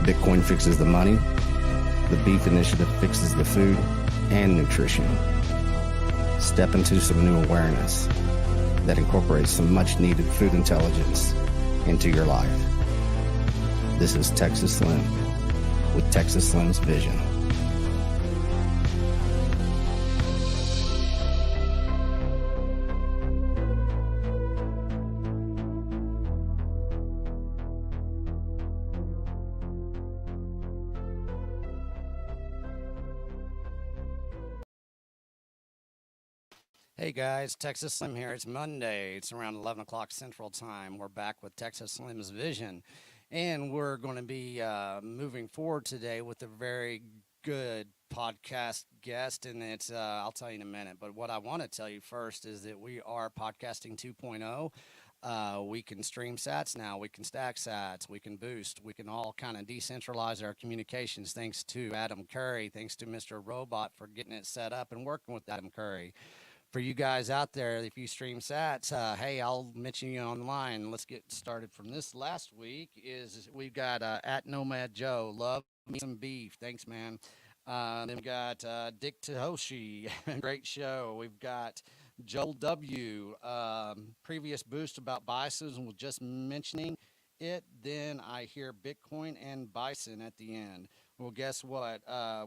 Bitcoin fixes the money. The Beef Initiative fixes the food and nutrition. Step into some new awareness that incorporates some much needed food intelligence into your life. This is Texas Slim with Texas Slim's Vision. Hey guys, Texas Slim here. It's Monday. It's around 11 o'clock Central Time. We're back with Texas Slim's Vision, and we're going to be moving forward today with a very good podcast guest, and it's I'll tell you in a minute. But what I want to tell you first is that we are podcasting 2.0. We can stream sats now. We can stack sats. We can boost. We can all kind of decentralize our communications thanks to Adam Curry, thanks to Mr. Robot for getting it set up and working with Adam Curry. For you guys out there, if you stream sats, hey, I'll mention you online. Let's get started from this last week. We've got at Nomad Joe, love me some beef. Thanks, man. Then we got Dick Tahoshi, great show. We've got Joel W. Previous boost about Bisons, and we're just mentioning it. Then I hear Bitcoin and Bison at the end. Well, guess what?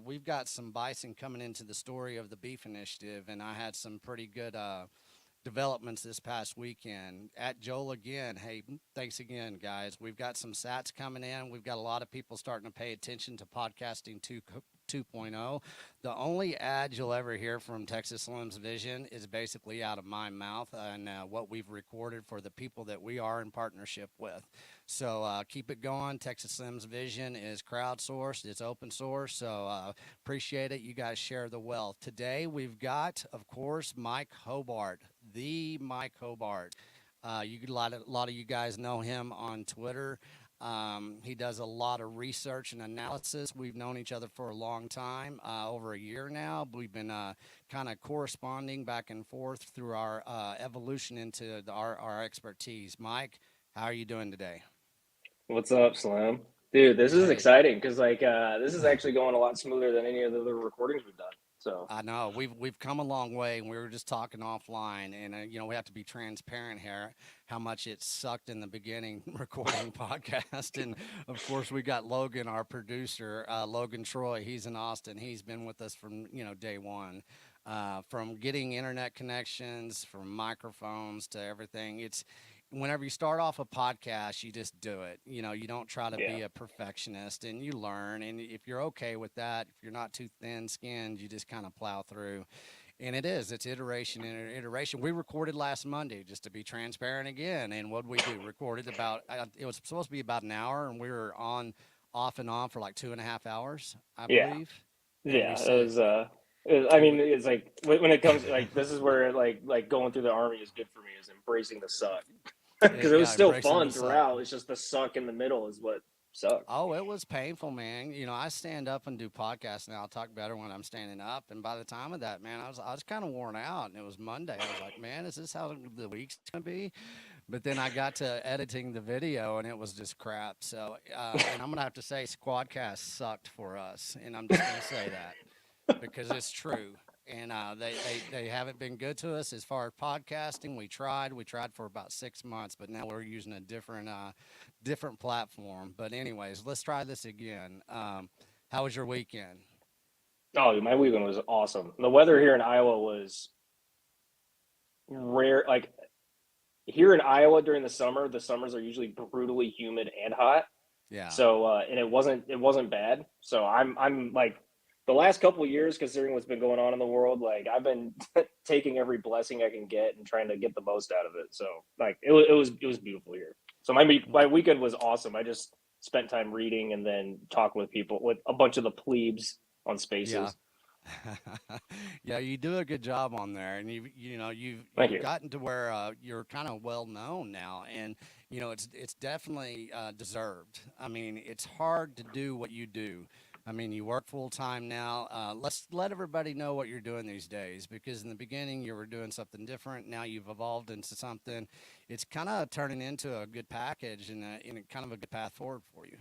We've got some bison coming into the story of the Beef Initiative, and I had some pretty good developments this past weekend. At Joel again, hey, thanks again, guys. We've got some sats coming in. We've got a lot of people starting to pay attention to podcasting 2.0. The only ad you'll ever hear from Texas Slim's Vision is basically out of my mouth and what we've recorded for the people that we are in partnership with. So keep it going. Texas Slim's Vision is crowdsourced. It's open source. So appreciate it. You guys share the wealth. Today we've got, of course, Mike Hobart, the Mike Hobart. A lot of you guys know him on Twitter. He does a lot of research and analysis. We've known each other for a long time, over a year now. We've been kind of corresponding back and forth through our evolution into our expertise. Mike, how are you doing today? What's up, Slim? Dude, this is exciting because this is actually going a lot smoother than any of the other recordings we've done. So I know we've come a long way, and we were just talking offline, and we have to be transparent here how much it sucked in the beginning recording podcast. And of course we got Logan, our producer, Logan Troy. He's in Austin. He's been with us from day one, from getting internet connections, from microphones to everything. It's whenever you start off a podcast, you just do it. You don't try to be a perfectionist, and you learn. And if you're okay with that, if you're not too thin-skinned, you just kind of plow through. And it's iteration and iteration. We recorded last Monday, just to be transparent again. And what we do, recorded about, it was supposed to be about an hour, and we were off and on for like 2.5 hours, I believe. Yeah, it's like when it comes this is where like going through the army is good for me, is embracing the suck. Because it was still fun throughout. It's just the suck in the middle is what sucked. Oh, it was painful, man. I stand up and do podcasts now. I'll talk better when I'm standing up. And by the time of that, man, I was kind of worn out. And it was Monday. I was like, man, is this how the week's going to be? But then I got to editing the video, and it was just crap. So, and I'm going to have to say Squadcast sucked for us. And I'm just going to say that because it's true. And they haven't been good to us as far as podcasting. We tried for about 6 months, but now we're using a different platform. But anyways, let's try this again. How was your weekend? Oh, my weekend was awesome. The weather here in Iowa was rare. Like here in Iowa during the summers are usually brutally humid and hot. Yeah. So and it wasn't bad. So I'm like, the last couple of years, considering what's been going on in the world, like I've been taking every blessing I can get and trying to get the most out of it. So like it was beautiful here. So my weekend was awesome. I just spent time reading and then talking with people, with a bunch of the plebes on Spaces. Yeah. Yeah, you do a good job on there, and you've gotten to where you're kind of well known now, and it's definitely deserved. I mean, it's hard to do what you do. I mean, you work full time now. Let's let everybody know what you're doing these days, because in the beginning you were doing something different. Now you've evolved into something. It's kind of turning into a good package and in a kind of a good path forward for you.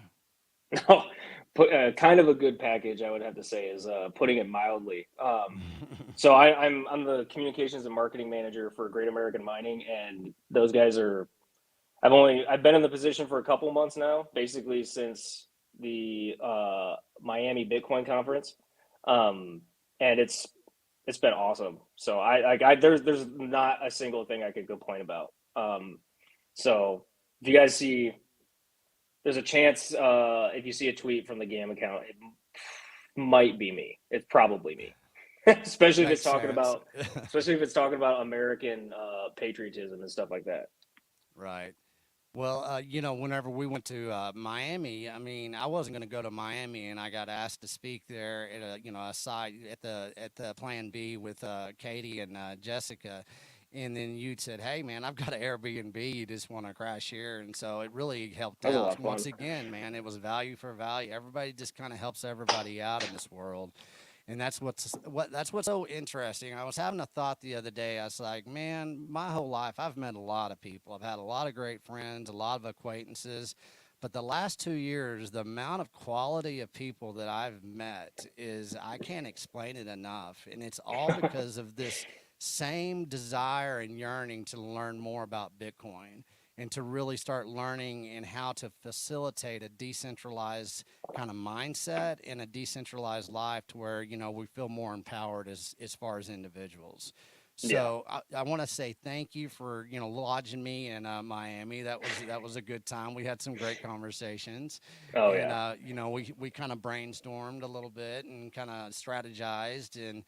No, put kind of a good package, I would have to say, is putting it mildly. So I'm the communications and marketing manager for Great American Mining, and those guys are. I've been in the position for a couple months now, basically since the Miami Bitcoin conference, um, and it's been awesome. So there's not a single thing I could complain about. So if you guys see, there's a chance if you see a tweet from the GAM account, it might be me. It's probably me, especially if it's Makes talking sense. about, especially if it's talking about American patriotism and stuff like that. Right. Well, whenever we went to Miami, I mean, I wasn't going to go to Miami, and I got asked to speak there at a site at the Plan B with Katie and Jessica, and then you said, "Hey, man, I've got an Airbnb. You just want to crash here," and so it really helped That was a lot out. of fun. Once again, man, it was value for value. Everybody just kind of helps everybody out in this world. And that's what's so interesting. I was having a thought the other day. I was like, man, my whole life I've met a lot of people. I've had a lot of great friends, a lot of acquaintances. But the last 2 years, the amount of quality of people that I've met is I can't explain it enough. And it's all because of this same desire and yearning to learn more about Bitcoin and to really start learning and how to facilitate a decentralized kind of mindset and a decentralized life to where we feel more empowered as far as individuals. Yeah. So I want to say thank you for lodging me in Miami. That was a good time. We had some great conversations, Oh and yeah. we kind of brainstormed a little bit and kind of strategized, and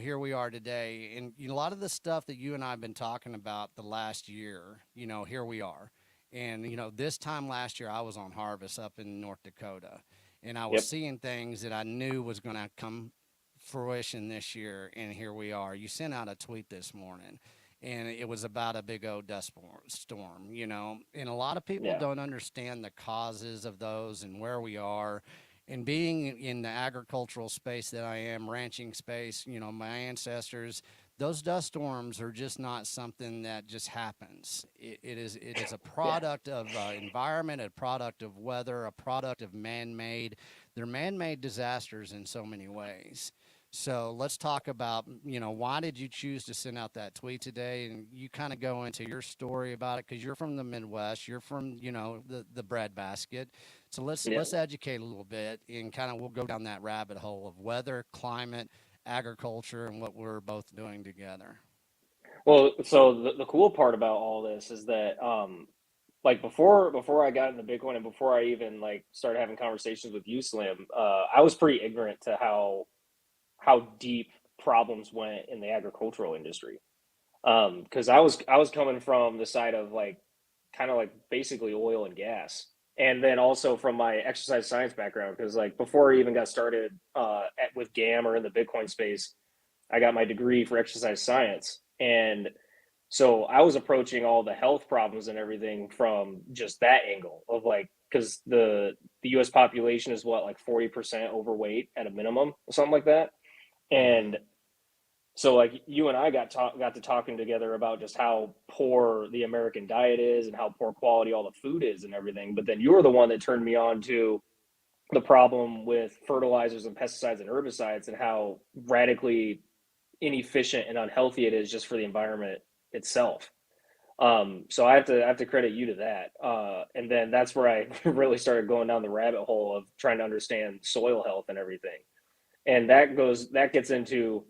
here we are today. And a lot of the stuff that you and I have been talking about the last year, here we are. And this time last year, I was on harvest up in North Dakota, and I was Yep. seeing things that I knew was going to come fruition this year, and here we are. You sent out a tweet this morning, and it was about a big old dust storm, and a lot of people Yeah. don't understand the causes of those and where we are. And being in the agricultural space that I am, ranching space, my ancestors, those dust storms are just not something that just happens. It is a Yeah. product of environment, a product of weather, a product of man-made. They're man-made disasters in so many ways. So let's talk about, why did you choose to send out that tweet today? And you kind of go into your story about it because you're from the Midwest, you're from, the breadbasket. So let's Yeah. let's educate a little bit and kind of we'll go down that rabbit hole of weather, climate, agriculture, and what we're both doing together. Well, so the cool part about all this is that like before I got into Bitcoin and before I even like started having conversations with you, Slim, I was pretty ignorant to how deep problems went in the agricultural industry. Because I was coming from the side of like kind of like basically oil and gas, and then also from my exercise science background. Because like before I even got started with GAM or in the Bitcoin space, I got my degree for exercise science, and so I was approaching all the health problems and everything from just that angle of like because the U.S. population is what like 40% overweight at a minimum or something like that, Mm-hmm. and so like you and I got to talking together about just how poor the American diet is and how poor quality all the food is and everything. But then you were the one that turned me on to the problem with fertilizers and pesticides and herbicides and how radically inefficient and unhealthy it is just for the environment itself. So I have to credit you to that. And then that's where I really started going down the rabbit hole of trying to understand soil health and everything. And that gets into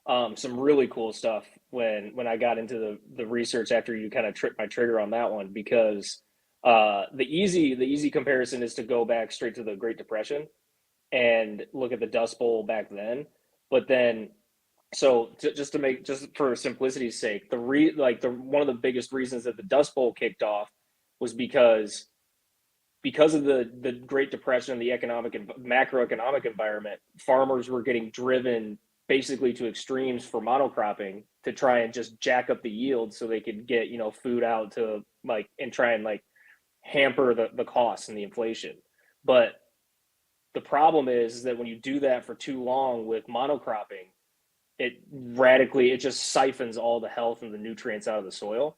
some really cool stuff when I got into the research after you kind of tripped my trigger on that one because the easy comparison is to go back straight to the Great Depression and look at the Dust Bowl back then. But then just to make just for simplicity's sake, the one of the biggest reasons that the Dust Bowl kicked off was because of the Great Depression and the economic and macroeconomic environment, farmers were getting driven basically to extremes for monocropping to try and just jack up the yield so they could get food out to like and try and like hamper the costs and the inflation. But the problem is that when you do that for too long with monocropping, it just siphons all the health and the nutrients out of the soil.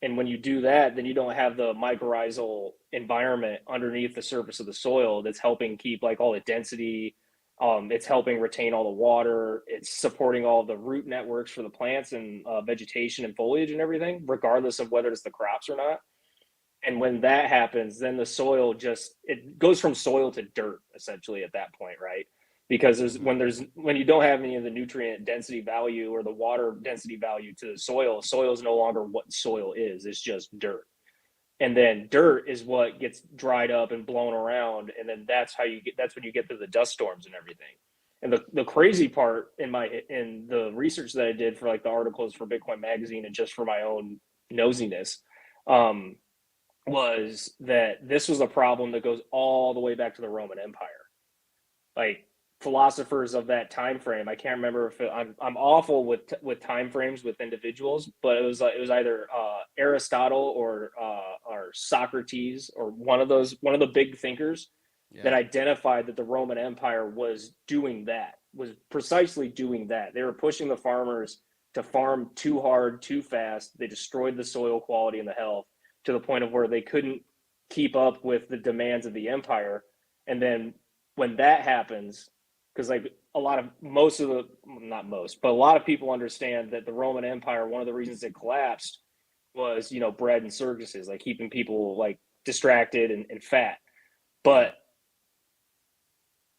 And when you do that, then you don't have the mycorrhizal environment underneath the surface of the soil that's helping keep like all the density. It's helping retain all the water. It's supporting all the root networks for the plants and vegetation and foliage and everything, regardless of whether it's the crops or not. And when that happens, then the soil just it goes from soil to dirt essentially at that point, right? Because Hmm. when you don't have any of the nutrient density value or the water density value to the soil is no longer what soil is. It's just dirt. And then dirt is what gets dried up and blown around, and then that's when you get to the dust storms and everything. And the crazy part in the research that I did for like the articles for Bitcoin Magazine and just for my own nosiness, um, was that this was a problem that goes all the way back to the Roman Empire. Like philosophers of that time frame, I can't remember if I'm awful with time frames with individuals, but it was either Aristotle or Socrates or one of the big thinkers that Yeah. identified that the Roman Empire was doing that, was precisely doing that. They were pushing the farmers to farm too hard, too fast. They destroyed the soil quality and the health to the point of where they couldn't keep up with the demands of the empire. And then when that happens, because like a lot of most of the not most, but a lot of people understand that the Roman Empire, one of the reasons it collapsed was bread and circuses, like keeping people like distracted and fat. Yeah. But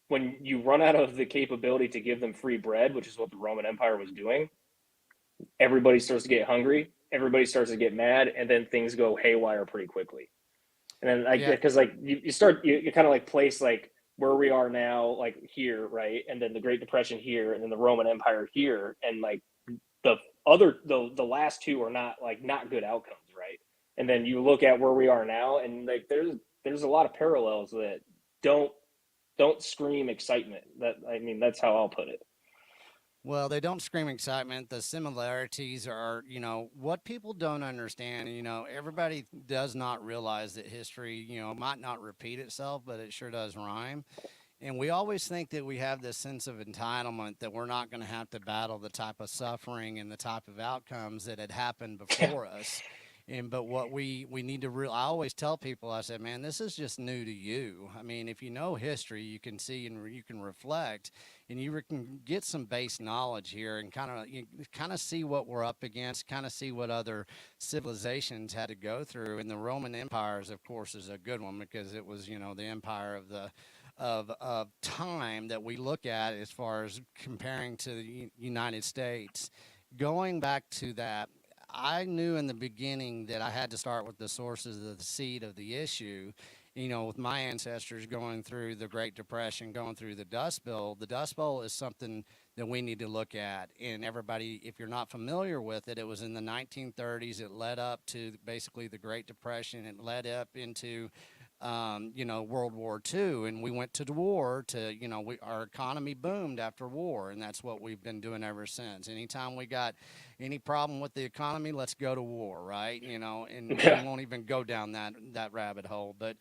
when you run out of the capability to give them free bread, which is what the Roman Empire was doing, everybody starts to get hungry, everybody starts to get mad, and then things go haywire pretty quickly. And then like Yeah. because like you kind of like place like where we are now, like here, right? And then the Great Depression here, and then the Roman Empire here, and like the the last two are not good outcomes, right? And then you look at where we are now, and like there's a lot of parallels that don't don't scream excitement. That I mean, that's how I'll put it. Well, they don't scream excitement. The similarities are, what people don't understand. Everybody does not realize that history, might not repeat itself, but it sure does rhyme. And we always think that we have this sense of entitlement that we're not going to have to battle the type of suffering and the type of outcomes that had happened Yeah, before us. And but what we need to I always tell people, I said, man, this is just new to you. I mean, if you know history, you can see and you can reflect, and can get some base knowledge here, and kind of see what we're up against, kind of see what other civilizations had to go through. And the Roman empires, of course, is a good one because it was the empire of the of time that we look at as far as comparing to the United States. Going back to that, I knew in the beginning that I had to start with the sources of the seed of the issue. With my ancestors going through the Great Depression, going through the Dust Bowl is something that we need to look at. And everybody, if you're not familiar with it, it was in the 1930s. It led up to basically the Great Depression. It led up into World War II, and we went to the war to, our economy boomed after war, and that's what we've been doing ever since. Anytime we got any problem with the economy, let's go to war, right? And we yeah, won't even go down that rabbit hole. But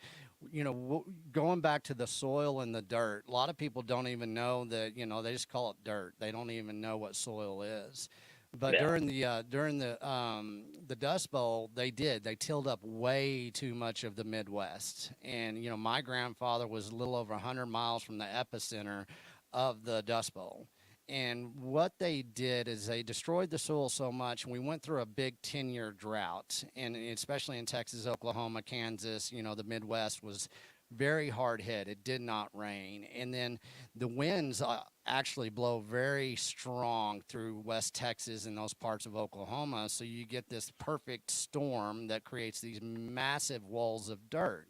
going back to the soil and the dirt, a lot of people don't even know that. They just call it dirt. They don't even know what soil is. But yeah, during the Dust Bowl, they tilled up way too much of the Midwest, and my grandfather was a little over 100 miles from the epicenter of the Dust Bowl. And what they did is they destroyed the soil so much, and we went through a big 10-year drought, and especially in Texas, Oklahoma, Kansas, the Midwest was very hard hit. It did not rain. And then the winds actually blow very strong through West Texas and those parts of Oklahoma. So you get this perfect storm that creates these massive walls of dirt.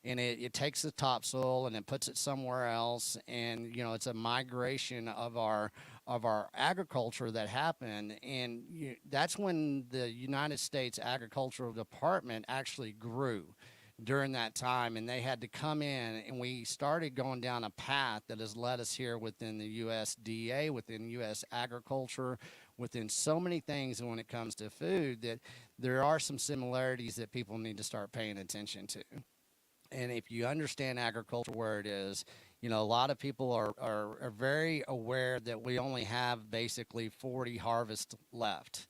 And it takes the topsoil and it puts it somewhere else. And, it's a migration of our agriculture that happened. And that's when the United States Agricultural Department actually grew during that time, and they had to come in, and we started going down a path that has led us here within the USDA, within US agriculture, within so many things when it comes to food, that there are some similarities that people need to start paying attention to. And if you understand agriculture where it is, a lot of people are very aware that we only have basically 40 harvests left.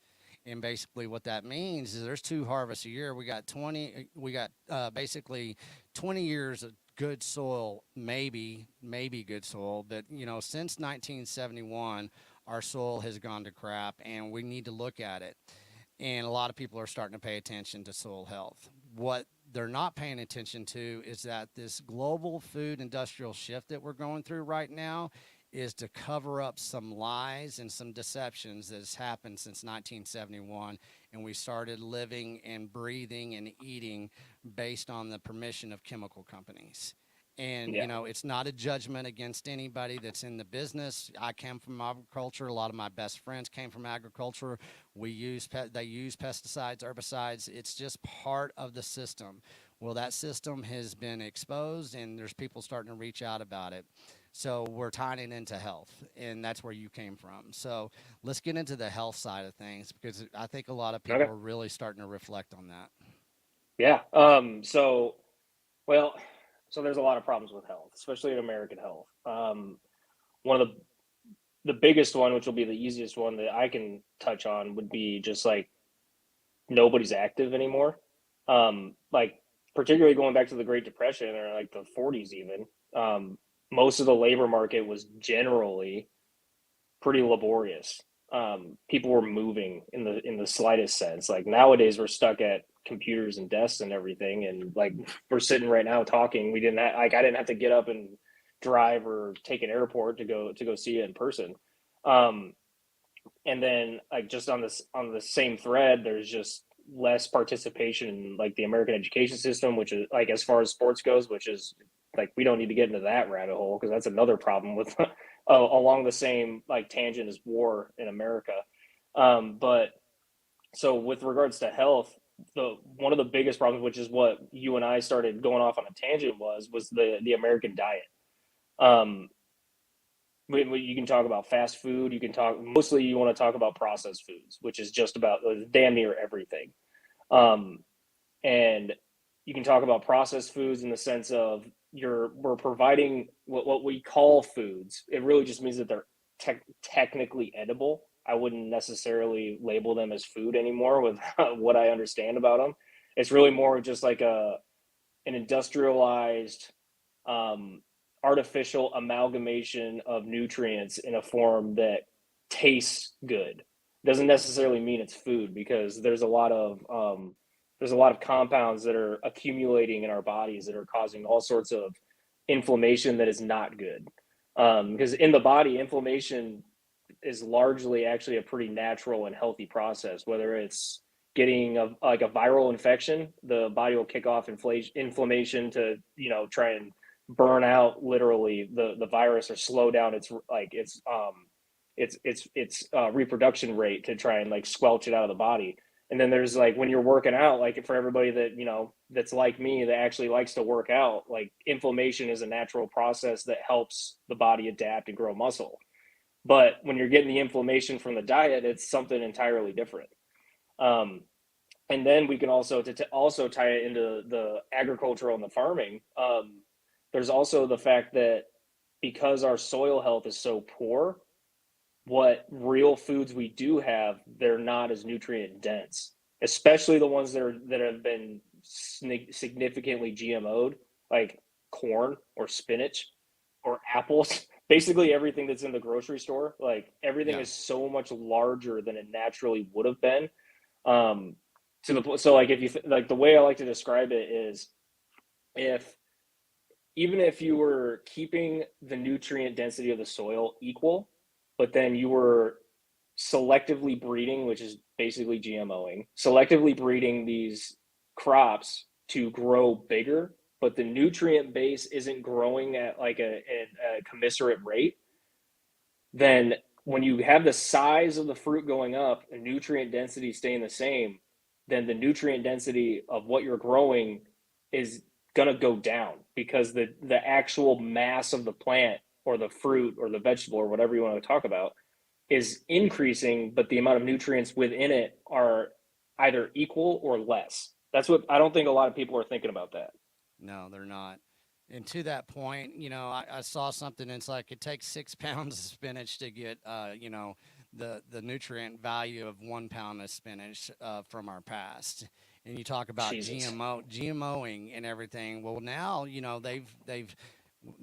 And basically, what that means is there's two harvests a year. We got 20. We got basically 20 years of good soil, maybe good soil. But since 1971, our soil has gone to crap, and we need to look at it. And a lot of people are starting to pay attention to soil health. What they're not paying attention to is that this global food industrial shift that we're going through right now is to cover up some lies and some deceptions that has happened since 1971, and we started living and breathing and eating based on the permission of chemical companies. And Yeah. it's not a judgment against anybody that's in the business. I came from agriculture. A lot of my best friends came from agriculture. They use pesticides, herbicides. It's just part of the system. Well, that system has been exposed, and there's people starting to reach out about it. So we're tying it into health, and that's where you came from. So let's get into the health side of things, because I think a lot of people Okay. are really starting to reflect on that. Yeah. Well, so there's a lot of problems with health, especially in American health. One of the biggest one, which will be the easiest one that I can touch on, would be just like nobody's active anymore. Like particularly going back to the Great Depression or like the 40s even. Most of the labor market was generally pretty laborious. People were moving in the slightest sense. Like nowadays, we're stuck at computers and desks and everything, and like we're sitting right now talking. I didn't have to get up and drive or take an airport to go see it in person. Um, and then like just on the same thread, there's just less participation in like the American education system, which is like as far as sports goes, which is like we don't need to get into that rabbit hole because that's another problem with along the same like tangent as war in America. But so with regards to health, the one of the biggest problems, which is what you and I started going off on a tangent, was the American diet. Um, you can talk about fast food. You can talk mostly you want to talk about processed foods, which is just about damn near everything. Um, and you can talk about processed foods in the sense of we're providing what we call foods. It really just means that they're technically edible. I wouldn't necessarily label them as food anymore with what I understand about them. It's really more just like an industrialized um, artificial amalgamation of nutrients in a form that tastes good. Doesn't necessarily mean it's food because there's a lot of compounds that are accumulating in our bodies that are causing all sorts of inflammation that is not good. Because in the body, inflammation is largely actually a pretty natural and healthy process. Whether it's getting like a viral infection, the body will kick off inflammation to try and burn out literally the virus or slow down its reproduction rate to try and like squelch it out of the body. And then there's like when you're working out, like for everybody that that's like me that actually likes to work out, like inflammation is a natural process that helps the body adapt and grow muscle. But when you're getting the inflammation from the diet, it's something entirely different. Um, and then we can also also tie it into the agricultural and the farming. There's also the fact that because our soil health is so poor, what real foods we do have, they're not as nutrient dense, especially the ones that have been significantly GMO'd, like corn or spinach or apples. Basically, everything that's in the grocery store, like everything Yeah. is so much larger than it naturally would have been. Um, so like if like the way I like to describe it is if even if you were keeping the nutrient density of the soil equal, but then you were selectively breeding, which is basically GMOing, selectively breeding these crops to grow bigger, but the nutrient base isn't growing at like a commensurate rate, then when you have the size of the fruit going up and nutrient density staying the same, then the nutrient density of what you're growing is going to go down because the actual mass of the plant or the fruit or the vegetable or whatever you want to talk about is increasing, but the amount of nutrients within it are either equal or less. That's what I don't think a lot of people are thinking about that. No, they're not. And to that point, I saw something. It's like it takes 6 pounds of spinach to get, the nutrient value of 1 pound of spinach from our past. And you talk about Jesus. GMOing and everything. Well, now they've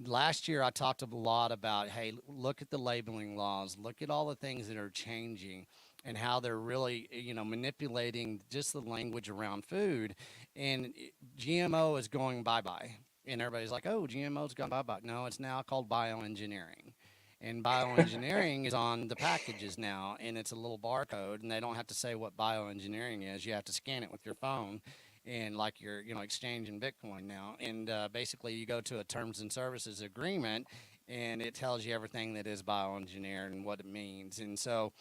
last year I talked a lot about, hey, look at the labeling laws, look at all the things that are changing and how they're really manipulating just the language around food. And GMO is going bye bye, and everybody's like, oh, GMO's gone bye bye. No, it's now called bioengineering. And bioengineering is on the packages now, and it's a little barcode, and they don't have to say what bioengineering is. You have to scan it with your phone, and like you're exchanging Bitcoin now. And basically, you go to a terms and services agreement, and it tells you everything that is bioengineered and what it means. And so,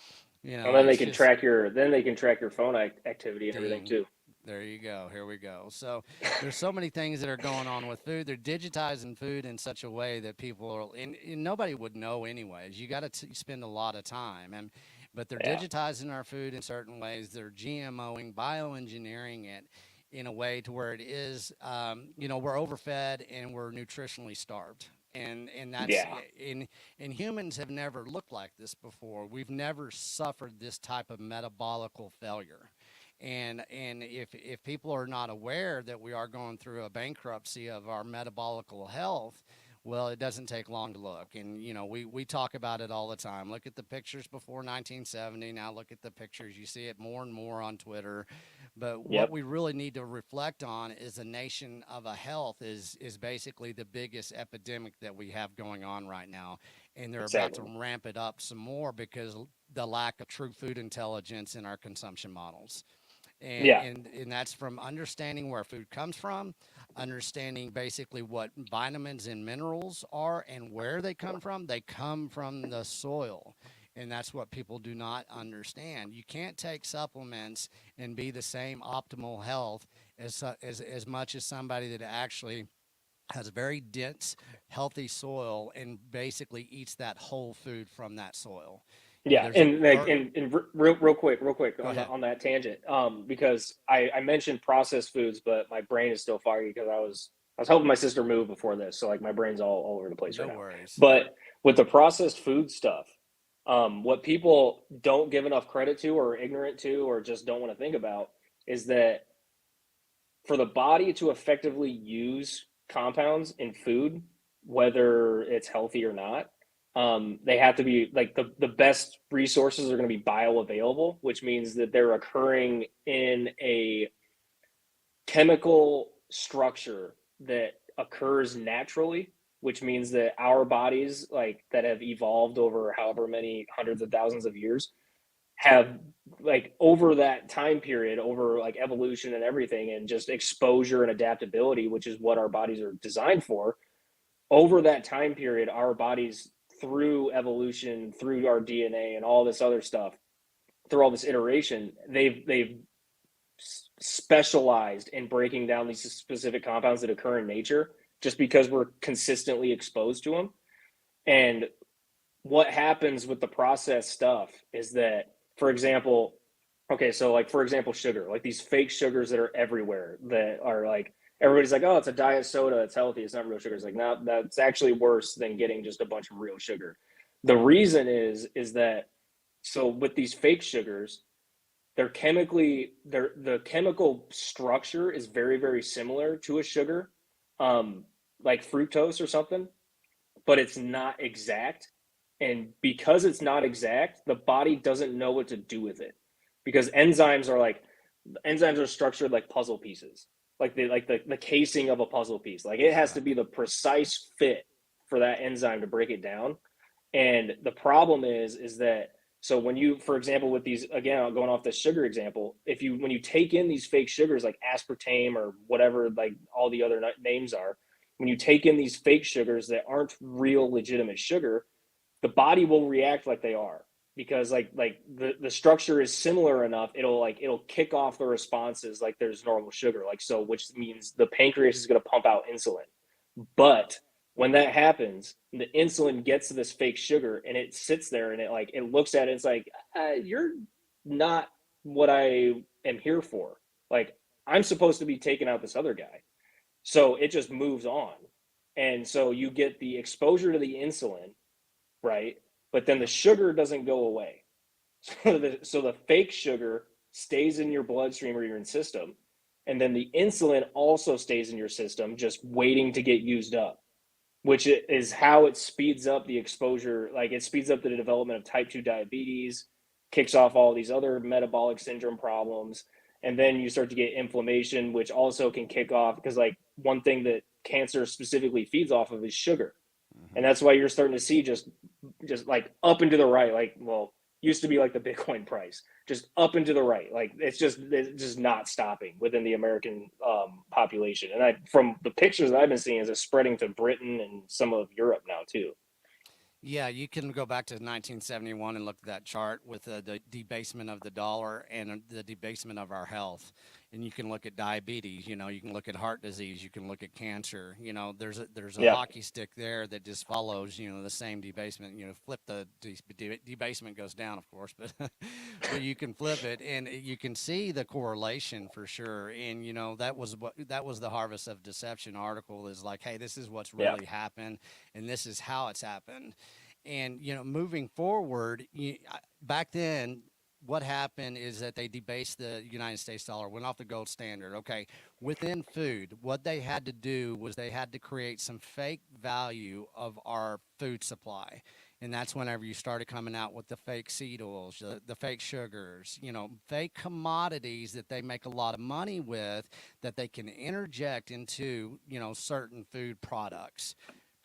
And then they it's can just track your phone activity and everything ding. too. There you go. Here we go. So there's so many things that are going on with food. They're digitizing food in such a way that people are, and nobody would know anyways. You got to spend a lot of time, but they're Yeah. digitizing our food in certain ways. They're GMOing, bioengineering it in a way to where it is, we're overfed and we're nutritionally starved. And that's Yeah. and humans have never looked like this before. We've never suffered this type of metabolical failure. And if people are not aware that we are going through a bankruptcy of our metabolical health, well, it doesn't take long to look. And we talk about it all the time. Look at the pictures before 1970. Now look at the pictures. You see it more and more on Twitter. But what Yep. we really need to reflect on is a nation of a health is basically the biggest epidemic that we have going on right now. And they're about to Exactly. ramp it up some more because the lack of true food intelligence in our consumption models. and Yeah. and and that's from understanding where food comes from, understanding basically what vitamins and minerals are and where they come from. They come from the soil, and that's what people do not understand. You can't take supplements and be the same optimal health as much as somebody that actually has a very dense, healthy soil and basically eats that whole food from that soil. Yeah, There's a and like, and real quick go ahead. on that tangent, because I mentioned processed foods, but my brain is still foggy because I was helping my sister move before this, so like my brain's all over the place right No now. worries. But with the processed food stuff, what people don't give enough credit to, or ignorant to, or just don't want to think about, is that for the body to effectively use compounds in food, whether it's healthy or not, they have to be like the best resources are going to be bioavailable, which means that they're occurring in a chemical structure that occurs naturally, which means that our bodies, like that have evolved over however many hundreds of thousands of years, have like over that time period, over like evolution and everything, and just exposure and adaptability, which is what our bodies are designed for. Over that time period, our bodies, through evolution, through our DNA and all this other stuff, through all this iteration, they've specialized in breaking down these specific compounds that occur in nature, just because we're consistently exposed to them. And what happens with the processed stuff is that, for example, okay, so like for example, sugar, like these fake sugars that are everywhere, that are like, everybody's like, oh, it's a diet soda, it's healthy, it's not real sugar. It's like, no, that's actually worse than getting just a bunch of real sugar. The reason is that, so with these fake sugars, they're chemically, the chemical structure is very, very similar to a sugar, um, like fructose or something, but it's not exact. And because it's not exact, the body doesn't know what to do with it. Because enzymes are structured like puzzle pieces, like the casing of a puzzle piece. Like it has to Right. be the precise fit for that enzyme to break it down. And the problem is that, so when you, for example, with these, again, going off the sugar example, if you, when you take in these fake sugars like aspartame or whatever, like all the other names are, when you take in these fake sugars that aren't real legitimate sugar, the body will react like they are, because like the structure is similar enough, it'll kick off the responses like there's normal sugar, like, so, which means the pancreas is going to pump out insulin. But when that happens, the insulin gets to this fake sugar and it sits there and it looks at it, it's like, you're not what I am here for. Like, I'm supposed to be taking out this other guy. So it just moves on. And so you get the exposure to the insulin, right? But then the Yep. sugar doesn't go away. So the fake sugar stays in your bloodstream or your system, and then the insulin also stays in your system, just waiting to get used up, which is how it speeds up the exposure. Like it speeds up the development of type 2 diabetes, kicks off all these other metabolic syndrome problems. And then you start to get inflammation, which also can kick off because, like, one thing that cancer specifically feeds off of is sugar. And Hmm. that's why you're starting to see just like up and to the right, like, well, used to be like the Bitcoin price, just up and to the right. Like it's just not stopping within the American population. And I, from the pictures that I've been seeing, is it's spreading to Britain and some of Europe now too. Yeah, you can go back to 1971 and look at that chart with the debasement of the dollar and the debasement of our health. And you can look at diabetes, you can look at heart disease, you can look at cancer. There's a Yeah, hockey stick there that just follows, the same debasement. Flip the debasement goes down, of course, but but you can flip it and you can see the correlation for sure. And that was the Harvest of Deception article is like, hey, this is what's yeah, really happened and this is how it's happened. And moving forward, back then, what happened is that they debased the United States dollar, went off the gold standard. Okay, within food, what they had to do was they had to create some fake value of our food supply. And that's whenever you started coming out with the fake seed oils, the fake sugars, fake commodities that they make a lot of money with that they can interject into, certain food products.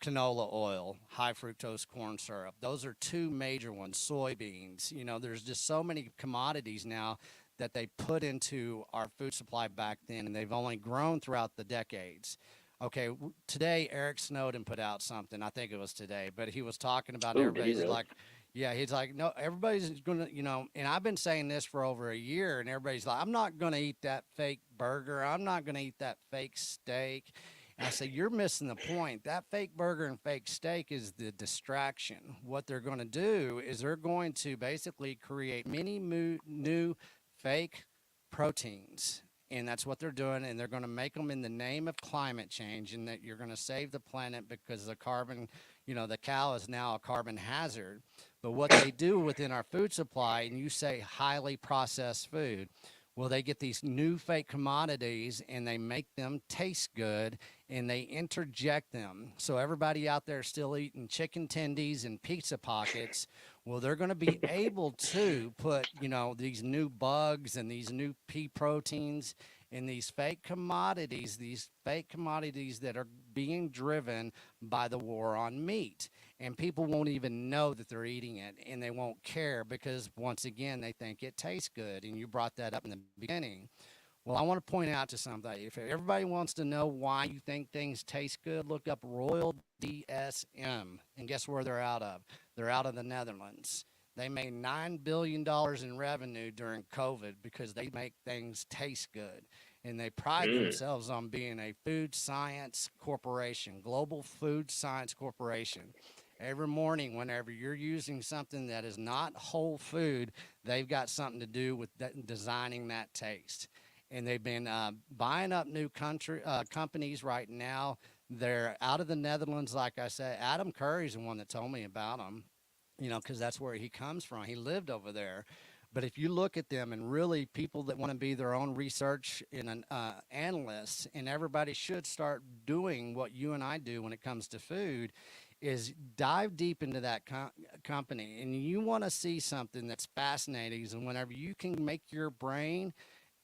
Canola oil, high fructose corn syrup. Those are two major ones. Soybeans. There's just so many commodities now that they put into our food supply back then, and they've only grown throughout the decades. Okay, today Eric Snowden put out something. I think it was today, but he was talking about ooh, did he everybody's really? like, yeah, he's like, no, everybody's gonna, and I've been saying this for over a year, and everybody's like, I'm not gonna eat that fake burger. I'm not gonna eat that fake steak. And I say, you're missing the point. That fake burger and fake steak is the distraction. What they're going to do is they're going to basically create many new fake proteins. And that's what they're doing. And they're going to make them in the name of climate change and that you're going to save the planet because the carbon, the cow is now a carbon hazard. But what they do within our food supply, and you say highly processed food, well, they get these new fake commodities and they make them taste good and they interject them. So everybody out there still eating chicken tendies and pizza pockets, well, they're going to be able to put, these new bugs and these new pea proteins and these fake commodities that are being driven by the war on meat. And people won't even know that they're eating it and they won't care because, once again, they think it tastes good. And you brought that up in the beginning. Well, I want to point out to somebody if everybody wants to know why you think things taste good, look up Royal DSM. And guess where they're out of? They're out of the Netherlands. They made $9 billion in revenue during COVID because they make things taste good. And they pride Mm, themselves on being a food science corporation, global food science corporation. Every morning, whenever you're using something that is not whole food, they've got something to do with designing that taste. And they've been buying up new companies right now. They're out of the Netherlands, like I said. Adam Curry's the one that told me about them, because that's where he comes from. He lived over there. But if you look at them and really people that want to be their own research and an analysts, and everybody should start doing what you and I do when it comes to food, is dive deep into that company. And you want to see something that's fascinating, and whenever you can make your brain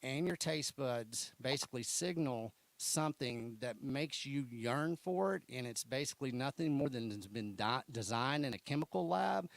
and your taste buds basically signal something that makes you yearn for it, and it's basically nothing more than it's been designed in a chemical lab,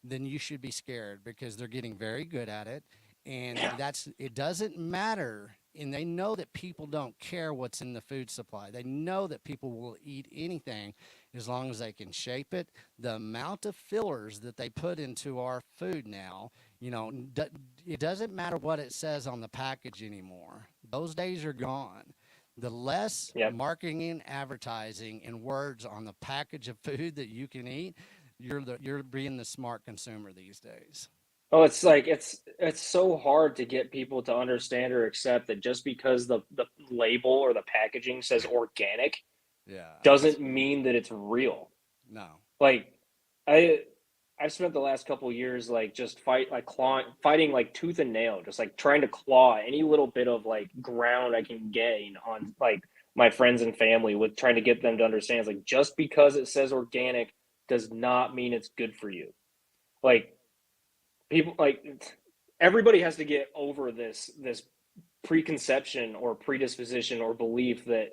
then you should be scared because they're getting very good at it. And yeah, it doesn't matter. And they know that people don't care what's in the food supply. They know that people will eat anything as long as they can shape it. The amount of fillers that they put into our food now, it doesn't matter what it says on the package anymore. Those days are gone. The less yep. marketing and advertising and words on the package of food that you can eat, you're being the smart consumer these days. Oh, it's like it's so hard to get people to understand or accept that just because the label or the packaging says organic Yeah, doesn't mean that it's real. no. Like I I've spent the last couple of years like just fighting like tooth and nail, just like trying to claw any little bit of like ground I can gain on like my friends and family with trying to get them to understand it's like just because it says organic does not mean it's good for you. Like people like everybody has to get over this preconception or predisposition or belief that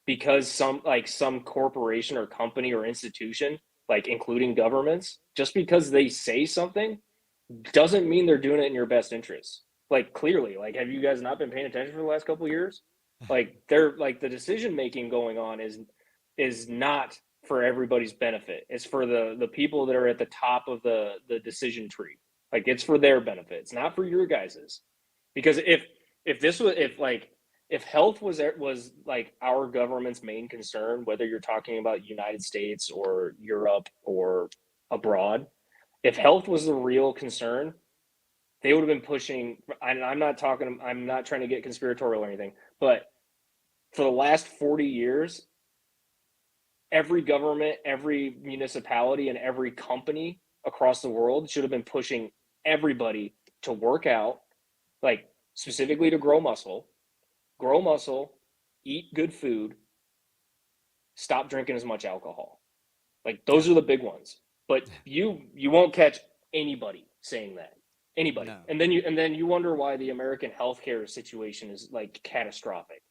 because some corporation or company or institution, like including governments, just because they say something doesn't mean they're doing it in your best interest. Like clearly, like have you guys not been paying attention for the last couple of years? Like they're like the decision making going on is not for everybody's benefit. It's for the people that are at the top of the decision tree. Like it's for their benefit. It's not for your guys's. Because if this was if health was like our government's main concern, whether you're talking about United States or Europe or abroad, if health was the real concern, they would have been pushing. I'm not talking. I'm not trying to get conspiratorial or anything, but for the last 40 years, every government, every municipality, and every company across the world should have been pushing everybody to work out, like specifically to grow muscle, eat good food, stop drinking as much alcohol. Like those Yeah. are the big ones. But you won't catch anybody saying that. Anybody. No. And then you wonder why the American healthcare situation is like catastrophic.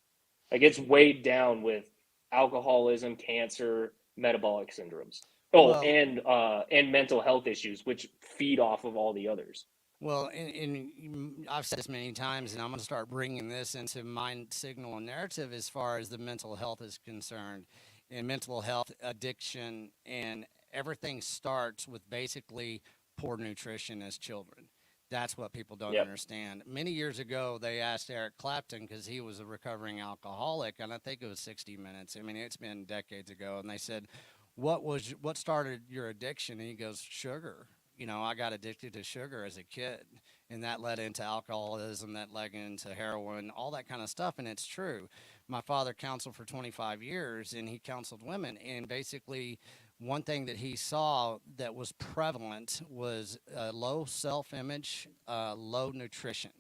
Like it's weighed down with alcoholism, cancer, metabolic syndromes. Oh, Well, and mental health issues, which feed off of all the others. Well, and I've said this many times, and I'm going to start bringing this into mind signal and narrative as far as the mental health is concerned. And mental health, addiction, and everything starts with basically poor nutrition as children. That's what people don't Yep. understand. Many years ago, they asked Eric Clapton because he was a recovering alcoholic, and I think it was 60 Minutes. I mean, it's been decades ago, and they said, what started your addiction? And he goes, sugar. I got addicted to sugar as a kid, and that led into alcoholism, that led into heroin, all that kind of stuff. And it's true. My father counseled for 25 years, and he counseled women. And basically, one thing that he saw that was prevalent was low self image, low nutrition.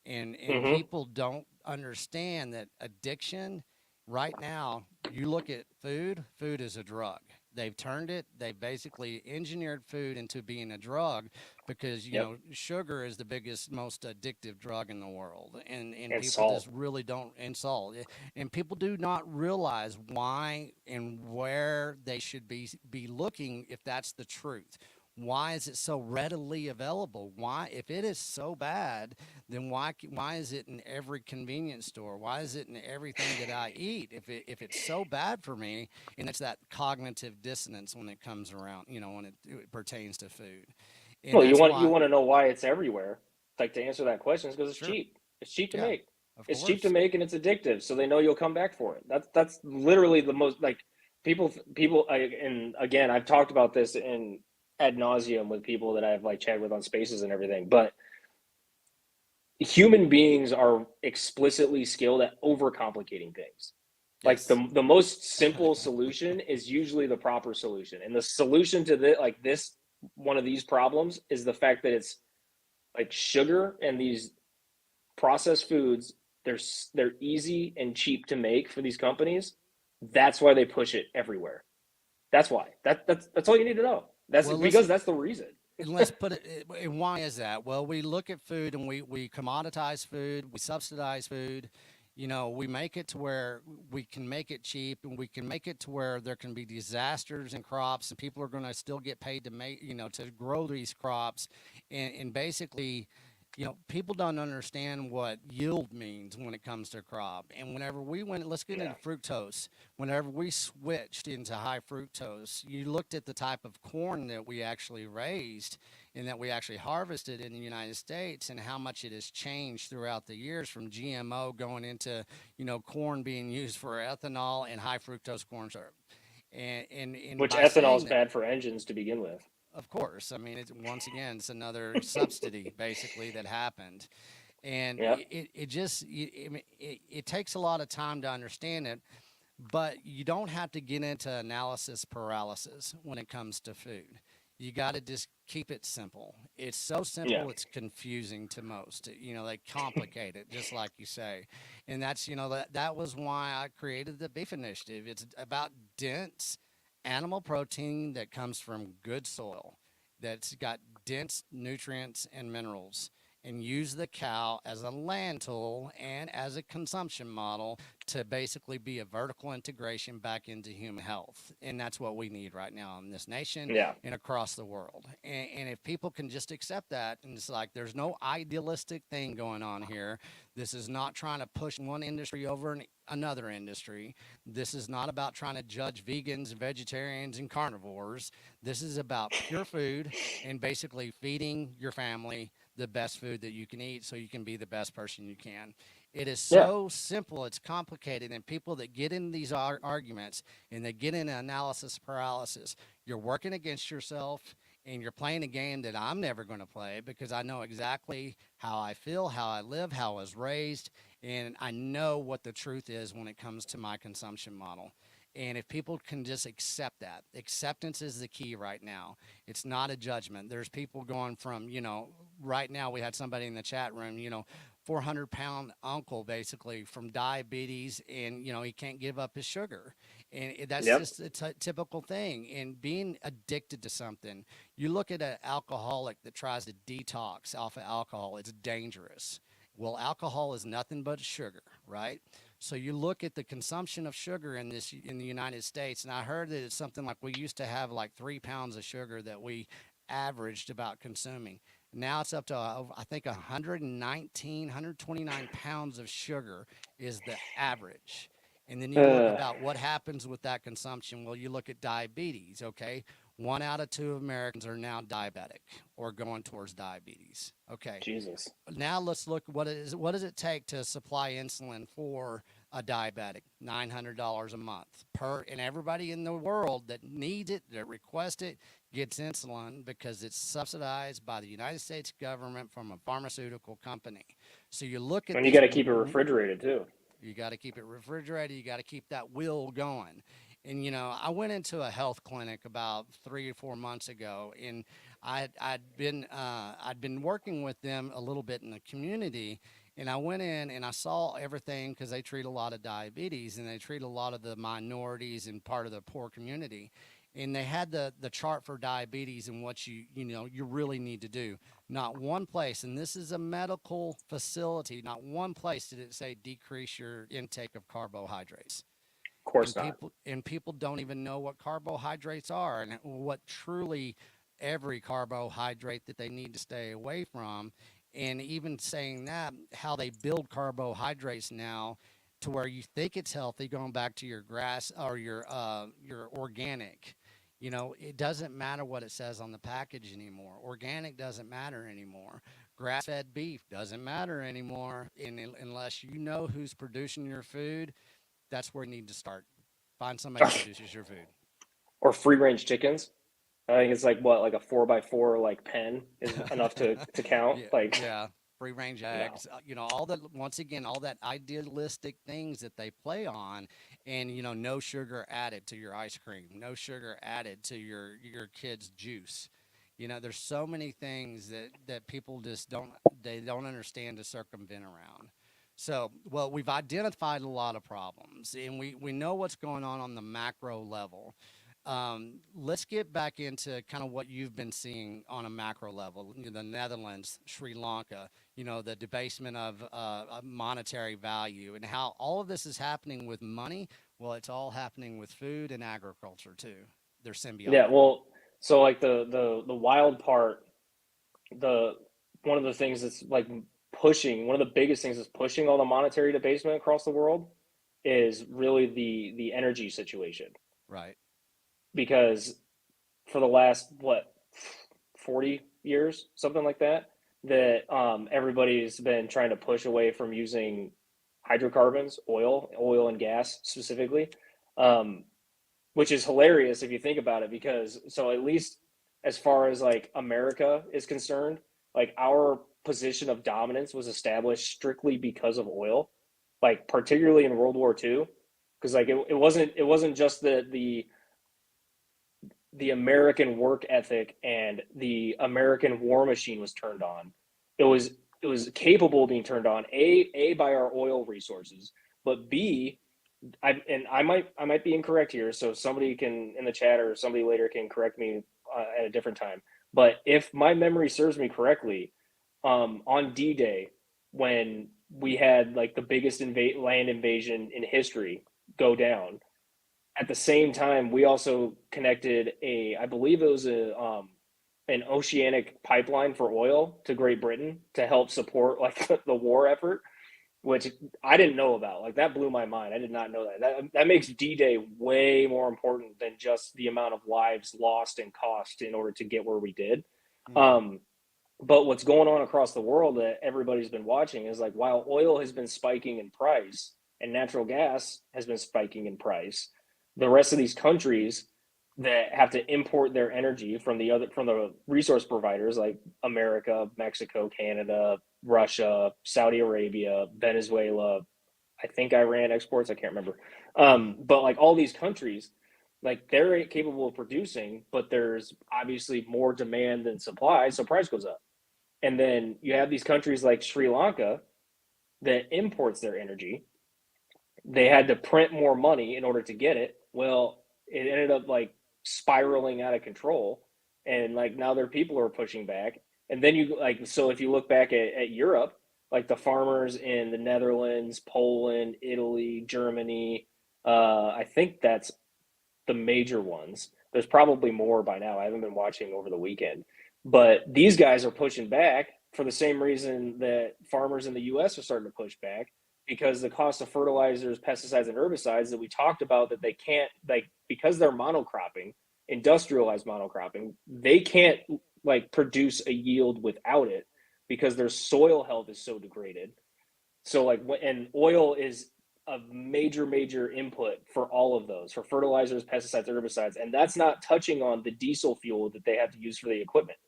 And Mm-hmm. people don't understand that addiction right now, you look at food is a drug. They've turned it, they've basically engineered food into being a drug because, Yep. sugar is the biggest, most addictive drug in the world. And And people salt. just really don't insult. And people do not realize why and where they should be looking if that's the truth. Why is it so readily available? Why, if it is so bad, then why is it in every convenience store? Why is it in everything that I eat? If it's so bad for me, and it's that cognitive dissonance when it comes around, when it pertains to food, and Well, you that's want you why. want to know why it's everywhere. Like to answer that question is because it's Sure, cheap. It's cheap to yeah, make. of It's cheap to course, make and it's addictive, so they know you'll come back for it. That's literally the most like and again, I've talked about this in ad nauseum with people that I've like chatted with on spaces and everything, but human beings are explicitly skilled at overcomplicating things. Like yes, the most simple solution is usually the proper solution, and the solution to this one of these problems is the fact that it's like sugar and these processed foods. They're easy and cheap to make for these companies. That's why they push it everywhere. That's why. That's all you need to know. That's well, because that's the reason. and let's put it. And why is that? Well, we look at food and we commoditize food, we subsidize food. We make it to where we can make it cheap, and we can make it to where there can be disasters in crops, and people are going to still get paid to make, to grow these crops, and basically, people don't understand what yield means when it comes to crop. And whenever we went, let's get Yeah. into fructose. Whenever we switched into high fructose, you looked at the type of corn that we actually raised and that we actually harvested in the United States, and how much it has changed throughout the years from GMO going into, corn being used for ethanol and high fructose corn syrup. And Which by ethanol is saying that, bad for engines to begin with. of course, I mean, once again, it's another subsidy basically that happened. And Yep. it just, it takes a lot of time to understand it, but you don't have to get into analysis paralysis when it comes to food. You got to just keep it simple. It's so Yeah. simple, it's confusing to most. They complicate it, just like you say. And that's, that was why I created the Beef Initiative. It's about dense animal protein that comes from good soil, that's got dense nutrients and minerals, and use the cow as a land tool and as a consumption model to basically be a vertical integration back into human health. And that's what we need right now in this nation Yeah. and across the world. And if people can just accept that, and it's like there's no idealistic thing going on here. This is not trying to push one industry over another industry. This is not about trying to judge vegans, vegetarians, and carnivores. This is about pure food and basically feeding your family the best food that you can eat so you can be the best person you can. It is Yeah. so simple, it's complicated, and people that get in these arguments and they get in analysis paralysis, you're working against yourself and you're playing a game that I'm never going to play because I know exactly how I feel, how I live, how I was raised, and I know what the truth is when it comes to my consumption model. And if people can just accept that, acceptance is the key right now. It's not a judgment. There's people going from, right now we had somebody in the chat room, 400-pound uncle basically from diabetes, and he can't give up his sugar, and that's Yep. just a typical thing. And being addicted to something, you look at an alcoholic that tries to detox off of alcohol, it's dangerous. Well, alcohol is nothing but sugar, right? So you look at the consumption of sugar in the United States, and I heard that it's something like we used to have like 3 pounds of sugar that we averaged about consuming. Now it's up to I think 119, 129 pounds of sugar is the average. And then you look Uh, about what happens with that consumption. Well, you look at diabetes, okay? 1 out of 2 Americans are now diabetic or going towards diabetes. Okay. Jesus. Now let's look what does it take to supply insulin for a diabetic? $900 a month per, and everybody in the world that needs it, that requests it, gets insulin because it's subsidized by the United States government from a pharmaceutical company. So you look at And you this, got to keep it refrigerated too. you got to keep it refrigerated. You got to keep that wheel going. And I went into a health clinic about 3 or 4 months ago, and I'd been working with them a little bit in the community, and I went in and I saw everything because they treat a lot of diabetes and they treat a lot of the minorities and part of the poor community. And they had the chart for diabetes and what you really need to do. Not one place, and this is a medical facility, not one place did it say decrease your intake of carbohydrates. Of and course not. people and people don't even know what carbohydrates are and what truly every carbohydrate that they need to stay away from. And even saying that, how they build carbohydrates now to where you think it's healthy, going back to your grass or your organic. It doesn't matter what it says on the package anymore. Organic doesn't matter anymore. Grass fed beef doesn't matter anymore. And unless you know who's producing your food, that's where you need to start. Find somebody that produces your food. Or free range chickens. I think it's like what, like a 4x4 like pen is enough to count. Yeah, Like, yeah. Free range no. eggs, all that, once again, all that idealistic things that they play on, and no sugar added to your ice cream, no sugar added to your kids' juice. There's so many things that people just don't understand to circumvent around. So, well, we've identified a lot of problems, and we know what's going on the macro level. Let's get back into kind of what you've been seeing on a macro level. The Netherlands, Sri Lanka, the debasement of monetary value, and how all of this is happening with money. Well, it's all happening with food and agriculture too. They're Yeah, symbiotic. well, so like the wild part, the one of the things that's like pushing, one of the biggest things that's pushing all the monetary debasement across the world is really the energy situation. Right. Because for the last what, 40 years, something like that, that everybody's been trying to push away from using hydrocarbons, oil and gas specifically, um, which is hilarious if you think about it. Because so at least as far as like America is concerned, like our position of dominance was established strictly because of oil, like particularly in World War II, because like it wasn't just the the American work ethic and the American war machine was turned on. It was it was capable of being turned on. A by our oil resources, but B, I might be incorrect here, so somebody can in the chat or somebody later can correct me at a different time. But if my memory serves me correctly, on D-Day, when we had like the biggest land invasion in history go down, at the same time we also connected I believe it was an oceanic pipeline for oil to Great Britain to help support like the war effort, which I didn't know about. Like that blew my mind. I did not know that. That makes D-Day way more important than just the amount of lives lost and cost in order to get where we did. Mm. Um, but what's going on across the world that everybody's been watching is like while oil has been spiking in price and natural gas has been spiking in price, the rest of these countries that have to import their energy from the resource providers like America, Mexico, Canada, Russia, Saudi Arabia, Venezuela, I think Iran exports, I can't remember. Mm. But like all these countries, like they're capable of producing, but there's obviously more demand than supply, so price goes up. And then you have these countries like Sri Lanka that imports their energy. They had to print more money in order to get it. Well, it ended up like spiraling out of control. And like now their people are pushing back. And then you like, so if you look back at Europe, like the farmers in the Netherlands, Poland, Italy, Germany, I think that's the major ones. There's probably more by now. I haven't been watching over the weekend, but these guys are pushing back for the same reason that farmers in the U.S. are starting to push back because the cost of fertilizers, pesticides, and herbicides that we talked about that they can't like because they're monocropping, industrialized monocropping, they can't like produce a yield without it because their soil health is so degraded. So like and oil is a major input for all of those for fertilizers, pesticides, herbicides, and that's not touching on the diesel fuel that they have to use for the equipment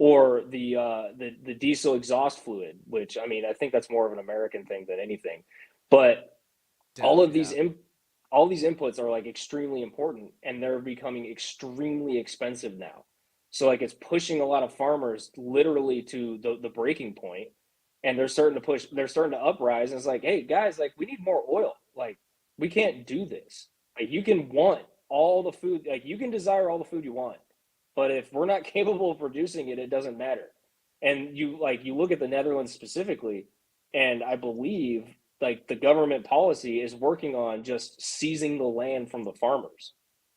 or the diesel exhaust fluid, which I mean I think that's more of an American thing than anything. But all of these Yeah. all these inputs are like extremely important and they're becoming extremely expensive now. So like it's pushing a lot of farmers literally to the breaking point and they're starting to uprise and it's like, hey guys, like we need more oil. Like we can't do this. Like you can want all the food, like you can desire all the food you want. But if we're not capable of producing it, it doesn't matter. And you look at the Netherlands specifically, and I believe like the government policy is working on just seizing the land from the farmers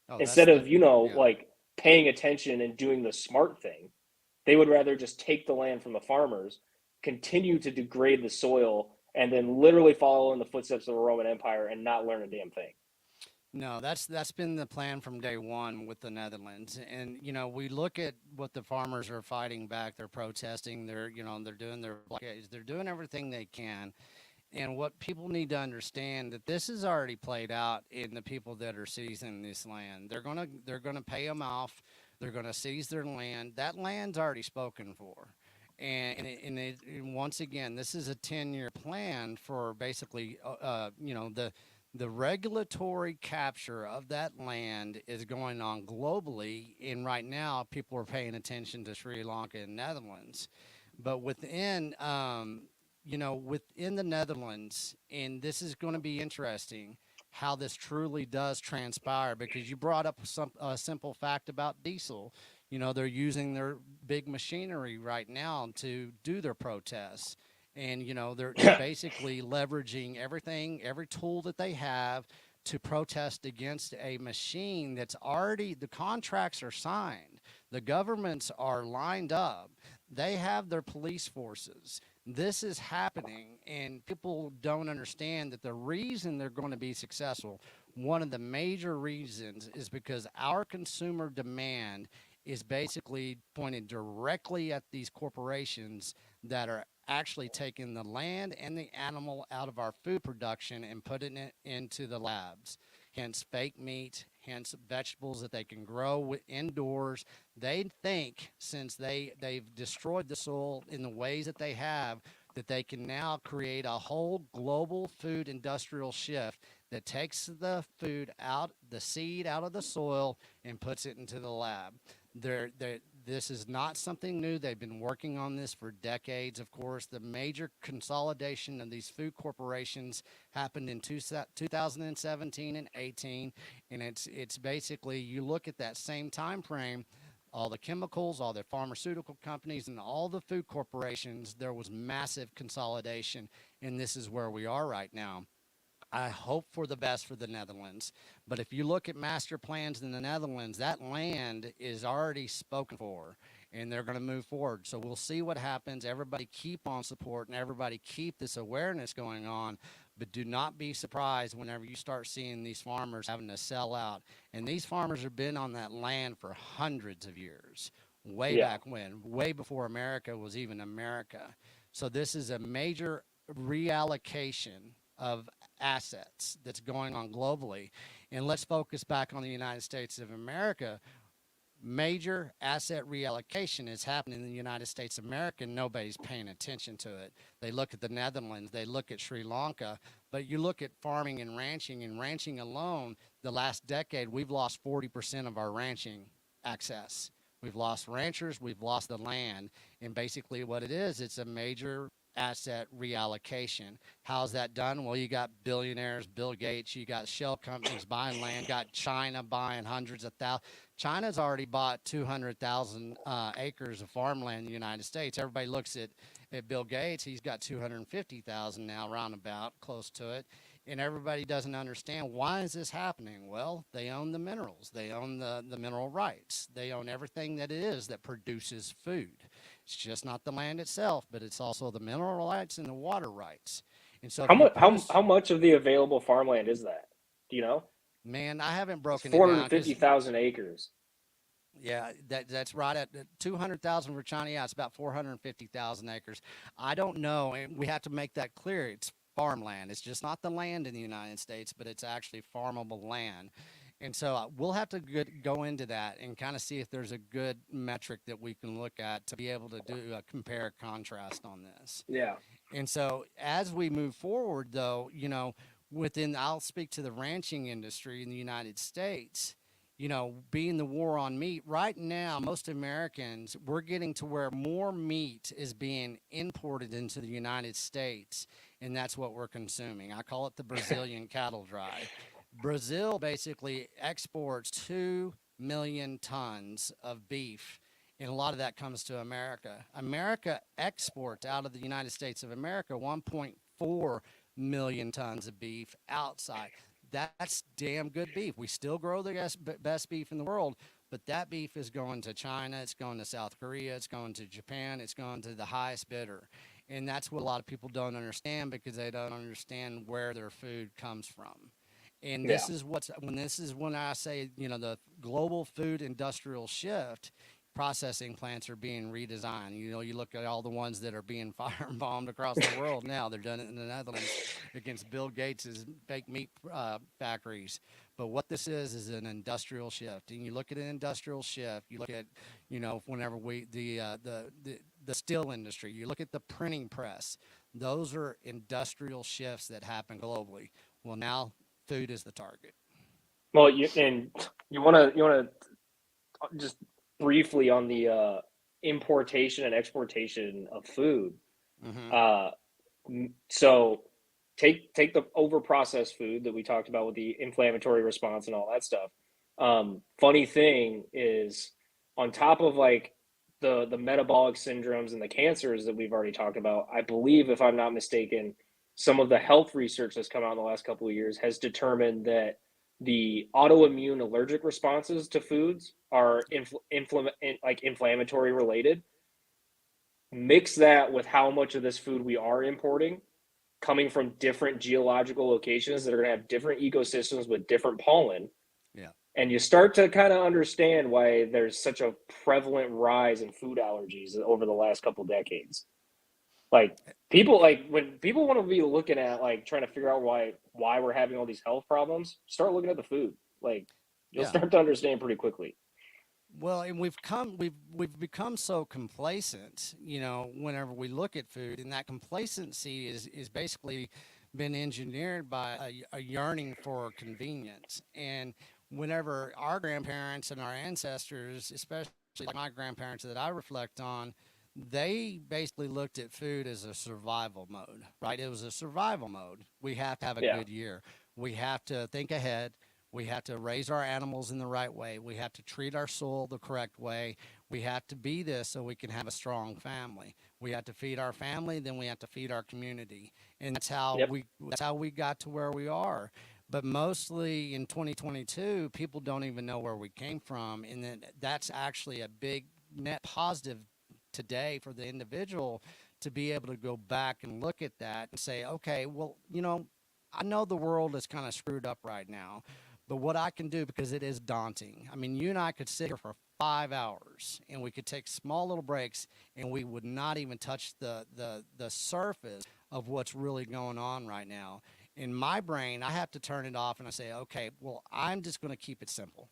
Oh, that's instead the of yeah. like paying attention and doing the smart thing. They would rather just take the land from the farmers, continue to degrade the soil, and then literally follow in the footsteps of the Roman Empire and not learn a damn thing. No, that's been the plan from day one with the Netherlands. And we look at what the farmers are fighting back. They're protesting. They're doing their blockades. They're doing everything they can. And what people need to understand that this is already played out in the people that are seizing this land. They're gonna pay them off. They're gonna seize their land. That land's already spoken for. And once again, this is a 10-year plan for basically, the regulatory capture of that land is going on globally. And right now, people are paying attention to Sri Lanka and Netherlands. But within the Netherlands, and this is going to be interesting how this truly does transpire because you brought up a simple fact about diesel. They're using their big machinery right now to do their protests. And they're basically leveraging everything, every tool that they have to protest against a machine that's already the contracts are signed, the governments are lined up, they have their police forces. This is happening, and people don't understand that the reason they're going to be successful, one of the major reasons, is because our consumer demand is basically pointed directly at these corporations that are actually taking the land and the animal out of our food production and putting it into the labs. Hence, fake meat, hence vegetables that they can grow indoors. They think since they've destroyed the soil in the ways that they have, that they can now create a whole global food industrial shift that takes the food out, the seed out of the soil, and puts it into the lab. This is not something new. They've been working on this for decades. Of course, the major consolidation of these food corporations happened in 2017 and 18, and it's basically, you look at that same time frame, all the chemicals, all the pharmaceutical companies, and all the food corporations, there was massive consolidation, and this is where we are right now. I hope for the best for the Netherlands. But if you look at master plans in the Netherlands, that land is already spoken for and they're going to move forward. So we'll see what happens. Everybody keep on support and everybody keep this awareness going on. But do not be surprised whenever you start seeing these farmers having to sell out. And these farmers have been on that land for hundreds of years, way Yeah. back when, way before America was even America. So this is a major reallocation of assets that's going on globally. And let's focus back on the United States of America. Major asset reallocation is happening in the United States of America, and nobody's paying attention to it. They look at the Netherlands, they look at Sri Lanka, but you look at farming and ranching alone, the last decade, we've lost 40% of our ranching access. We've lost ranchers, we've lost the land, and basically what it is, it's a major asset reallocation. How's that done? Well, you got billionaires, Bill Gates, you got shell companies buying land, got China buying hundreds of thousands. China's already bought 200,000 acres of farmland in the United States. Everybody looks at Bill Gates. He's got 250,000 now, roundabout, close to it. And everybody doesn't understand, why is this happening? Well, they own the minerals. They own the mineral rights. They own everything that it is that produces food. It's just not the land itself, but it's also the mineral rights and the water rights. And so How if you much? put us, How much of the available farmland is that? Do you know? man, I haven't It's broken it four hundred down fifty because, thousand acres. yeah, that's right at 200,000 for China. Yeah, it's about 450,000 acres. I don't know, and we have to make that clear. It's farmland. It's just not the land in the United States, but it's actually farmable land. And so we'll have to go into that and kind of see if there's a good metric that we can look at to be able to do a compare contrast on this. Yeah. And so as we move forward, though, I'll speak to the ranching industry in the United States. Being the war on meat right now, most Americans, we're getting to where more meat is being imported into the United States, and that's what we're consuming. I call it the Brazilian cattle drive. Brazil basically exports 2 million tons of beef, and a lot of that comes to America. America exports out of the United States of America 1.4 million tons of beef outside. That's damn good beef. We still grow the best beef in the world, but that beef is going to China, it's going to South Korea, it's going to Japan, it's going to the highest bidder. And that's what a lot of people don't understand, because they don't understand where their food comes from. And Yeah. this is when I say, the global food industrial shift, processing plants are being redesigned. You look at all the ones that are being firebombed across the world now. They're done it in the Netherlands against Bill Gates's fake meat factories. But what this is an industrial shift. And you look at an industrial shift. You look at, whenever the steel industry. You look at the printing press. Those are industrial shifts that happen globally. Well, now food is the target. Well, you want to just briefly on the importation and exportation of food. Mm-hmm. Uh, so take the over processed food that we talked about with the inflammatory response and all that stuff. Funny thing is, on top of like the metabolic syndromes and the cancers that we've already talked about, I believe, if I'm not mistaken, some of the health research that's come out in the last couple of years has determined that the autoimmune allergic responses to foods are like inflammatory related. Mix that with how much of this food we are importing, coming from different geological locations that are going to have different ecosystems with different pollen, Yeah. and you start to kind of understand why there's such a prevalent rise in food allergies over the last couple decades. Like, people, like when people want to be looking at like trying to figure out why we're having all these health problems, start looking at the food. Like, you'll Yeah. start to understand pretty quickly. Well, and we've become so complacent, whenever we look at food, and that complacency is basically been engineered by a yearning for convenience. And whenever our grandparents and our ancestors, especially like my grandparents that I reflect on, they basically looked at food as a survival mode, right? It was a survival mode. We have to have a Yeah. good year. We have to think ahead. We have to raise our animals in the right way. We have to treat our soil the correct way. We have to be this so we can have a strong family. We have to feed our family, then we have to feed our community. And Yep. that's how we got to where we are. But mostly in 2022, people don't even know where we came from. And then that's actually a big net positive today for the individual to be able to go back and look at that and say, okay, well, I know the world is kind of screwed up right now, but what I can do, because it is daunting. I mean, you and I could sit here for 5 hours and we could take small little breaks and we would not even touch the surface of what's really going on right now. In my brain, I have to turn it off and I say, okay, well, I'm just going to keep it simple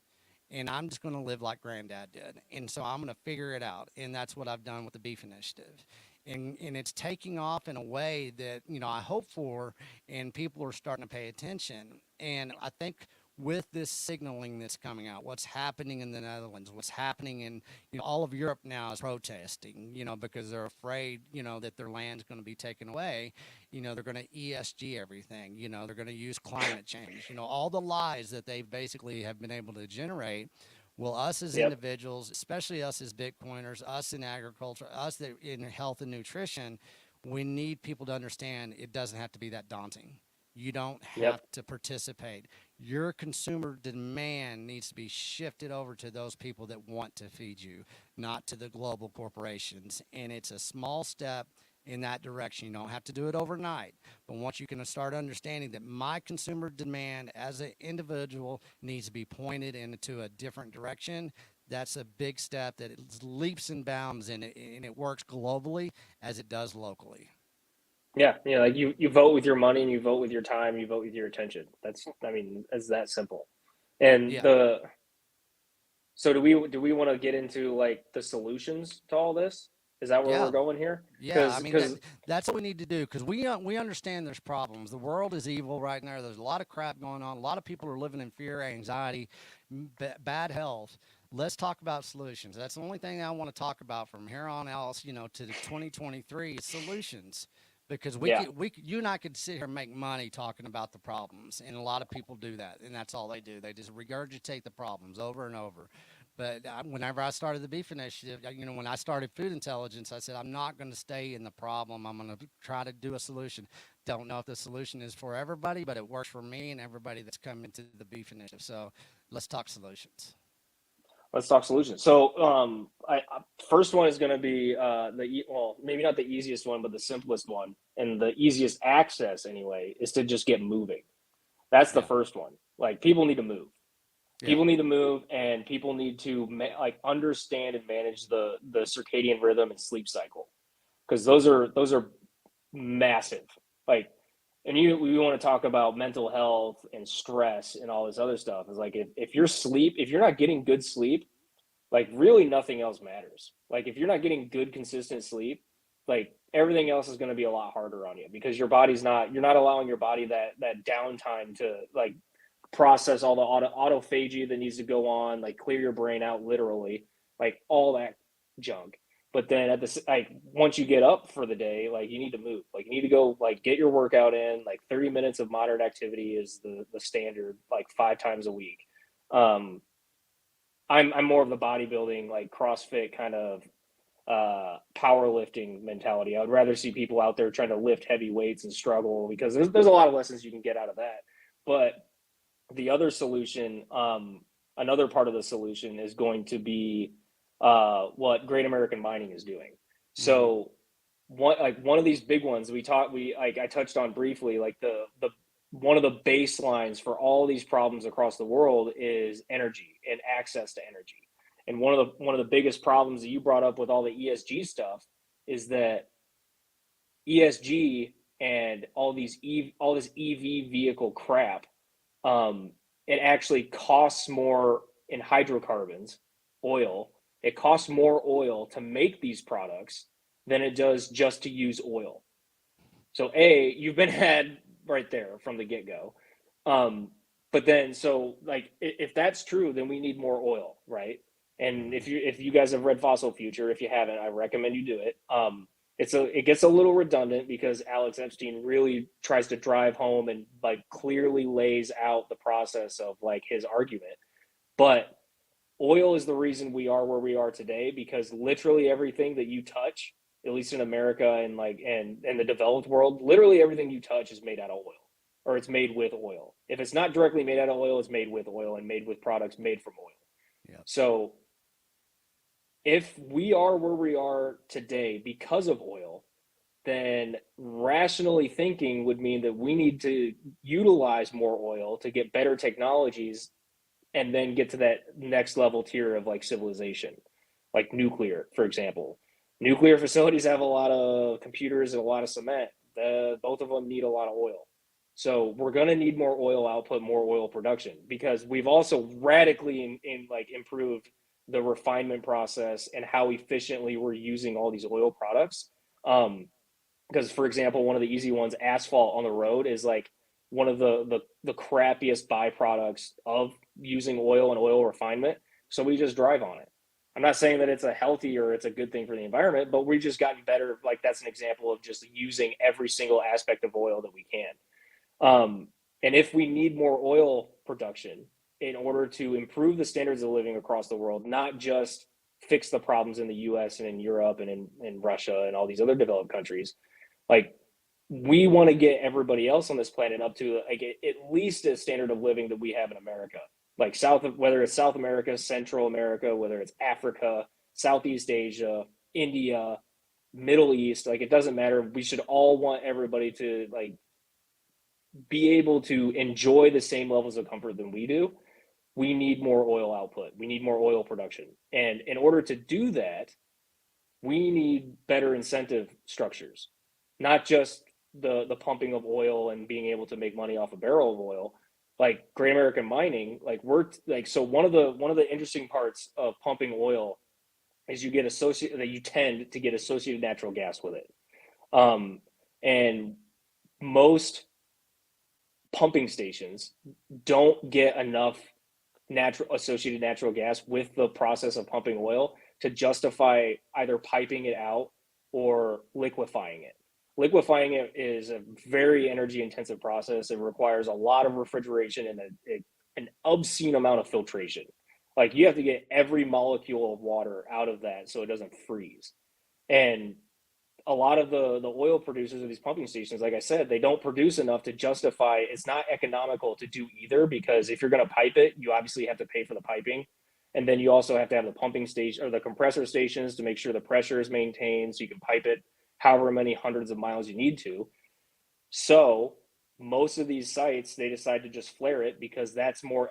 and I'm just going to live like granddad did. And so I'm going to figure it out. And that's what I've done with the beef initiative. And it's taking off in a way that, I hope for, and people are starting to pay attention. And I think with this signaling that's coming out, what's happening in the Netherlands, what's happening in, all of Europe now is protesting, because they're afraid, that their land's going to be taken away. They're going to ESG everything, they're going to use climate change, all the lies that they basically have been able to generate. Well, us as Yep. individuals, especially us as Bitcoiners, us in agriculture, us that in health and nutrition, we need people to understand it doesn't have to be that daunting. You don't Yep. have to participate. Your consumer demand needs to be shifted over to those people that want to feed you, not to the global corporations. And it's a small step in that direction. You don't have to do it overnight. But once you can start understanding that my consumer demand as an individual needs to be pointed into a different direction, that's a big step that it leaps and bounds and it works globally as it does locally. Yeah. Yeah. Like you vote with your money and you vote with your time, you vote with your attention. I mean, it's that simple. And Yeah. so do we want to get into like the solutions to all this? Is that where we're Yeah. going here? Yeah, I mean Because that's what we need to do because we understand there's problems. The world is evil right now. There's a lot of crap going on. A lot of people are living in fear, anxiety, bad health. Let's talk about solutions. That's the only thing I want to talk about from here on out. To 2023 is solutions because yeah, you and I could sit here and make money talking about the problems, and a lot of people do that, and that's all they do. They just regurgitate the problems over and over. But whenever I started the beef initiative, when I started food intelligence, I said, I'm not going to stay in the problem. I'm going to try to do a solution. Don't know if the solution is for everybody, but it works for me and everybody that's come into the beef initiative. So let's talk solutions. let's talk solutions. So first one is going to be well, maybe not the easiest one, but the simplest one and the easiest access anyway is to just get moving. That's the Yeah. first one. Like people need to move. Yeah. People need to move, and people need to like understand and manage the circadian rhythm and sleep cycle because those are massive. Like, and we want to talk about mental health and stress and all this other stuff. Is like if you're not getting good sleep, like really nothing else matters. Like if you're not getting good consistent sleep, like everything else is going to be a lot harder on you because you're not allowing your body that downtime to like process all the autophagy that needs to go on, like clear your brain out literally, like all that junk. But then at the like once you get up for the day, like you need to move. Like you need to go like get your workout in. Like 30 minutes of moderate activity is the standard, like 5 times a week. Um, I'm more of the bodybuilding, like CrossFit kind of powerlifting mentality. I would rather see people out there trying to lift heavy weights and struggle because there's a lot of lessons you can get out of that. But the other solution, another part of the solution is going to be what Great American Mining is doing. Hmm. So one of these big ones we like I touched on briefly, like the one of the baselines for all these problems across the world is energy and access to energy. And one of the biggest problems that you brought up with all the ESG stuff is that ESG and all this EV vehicle crap, um, it actually costs more in hydrocarbons, oil. It costs more oil to make these products than it does just to use oil. So A, you've been had right there from the get-go. Um, but then, so like, if that's true, then we need more oil, right? And Mhm. if you guys have read Fossil Future, if you haven't, I recommend you do it. It gets a little redundant because Alex Epstein really tries to drive home and like clearly lays out the process of like his argument. But oil is the reason we are where we are today, because literally everything that you touch, at least in America and like and the developed world, literally everything you touch is made out of oil, or it's made with oil. If it's not directly made out of oil, it's made with oil and made with products made from oil. Yep. So if we are where we are today because of oil, then rationally thinking would mean that we need to utilize more oil to get better technologies and then get to that next level tier of like civilization, like nuclear, for example. Nuclear facilities have a lot of computers and a lot of cement. Both of them need a lot of oil. So we're going to need more oil output, more oil production, because we've also radically like improved the refinement process and how efficiently we're using all these oil products. Because for example, one of the easy ones, asphalt on the road, is like one of the crappiest byproducts of using oil and oil refinement. So we just drive on it. I'm not saying that it's a healthy or it's a good thing for the environment, but we've just gotten better. Like that's an example of just using every single aspect of oil that we can. And if we need more oil production in order to improve the standards of living across the world, not just fix the problems in the US and in Europe and in Russia and all these other developed countries, like we want to get everybody else on this planet up to like at least a standard of living that we have in America. Like whether it's South America, Central America, whether it's Africa, Southeast Asia, India, Middle East, like it doesn't matter. We should all want everybody to like be able to enjoy the same levels of comfort than we do. We need more oil output. We need more oil production. And in order to do that, we need better incentive structures, not just the pumping of oil and being able to make money off a barrel of oil. Like Great American Mining, like we're like, so one of the interesting parts of pumping oil is you get associated that you tend to get associated natural gas with it. And most pumping stations don't get enough natural gas with the process of pumping oil to justify either piping it out or liquefying it. Liquefying it is a very energy intensive process. It requires a lot of refrigeration and an obscene amount of filtration. Like you have to get every molecule of water out of that so it doesn't freeze. And a lot of the oil producers of these pumping stations, like I said, they don't produce enough to justify. It's not economical to do either, because if you're going to pipe it, you obviously have to pay for the piping, and then you also have to have the pumping station or the compressor stations to make sure the pressure is maintained so you can pipe it however many hundreds of miles you need to. So most of these sites, they decide to just flare it because that's more